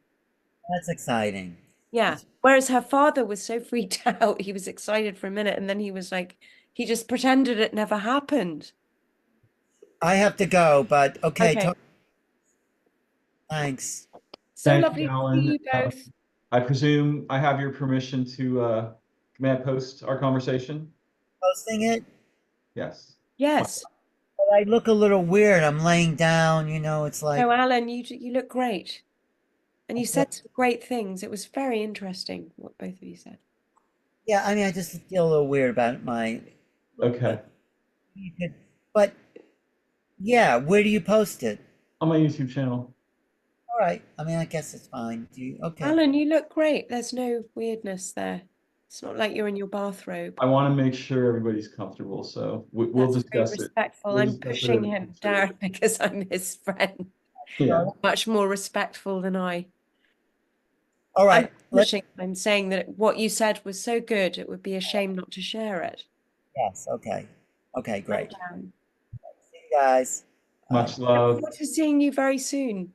That's exciting.
Yeah.
It's-
Whereas her father was so freaked out, he was excited for a minute and then he was like, he just pretended it never happened.
I have to go, but okay,
Okay.
thanks.
So
Thank you,
lovely to see
Alan.
you both.
I presume I have your permission to may I post our conversation?
Posting it?
Yes.
Yes.
But I look a little weird. I'm laying down, it's like,
No, Alan, you look great. And
I
you
feel,
said some great things. It was very interesting what both of you said.
yeah, I mean, I just feel a little weird about my, but
Okay.
you could, but yeah, where do you post it?
On my YouTube channel.
All right. I mean, I guess it's fine. Okay.
Alan, you look great. There's no weirdness there. It's not like you're in your bathrobe.
I want to make sure everybody's comfortable, so we'll
That's very
discuss it.
respectful.
We'll
I'm
discuss it
pushing
in the
him
future.
down because I'm his friend.
Yeah.
Much more respectful than I.
All
I'm
right.
pushing. I'm saying that what you said was so good, it would be a shame not to share it.
Yes. Okay. Okay,
Well
great.
done.
See you guys.
Much
Look
love.
forward to seeing you very soon.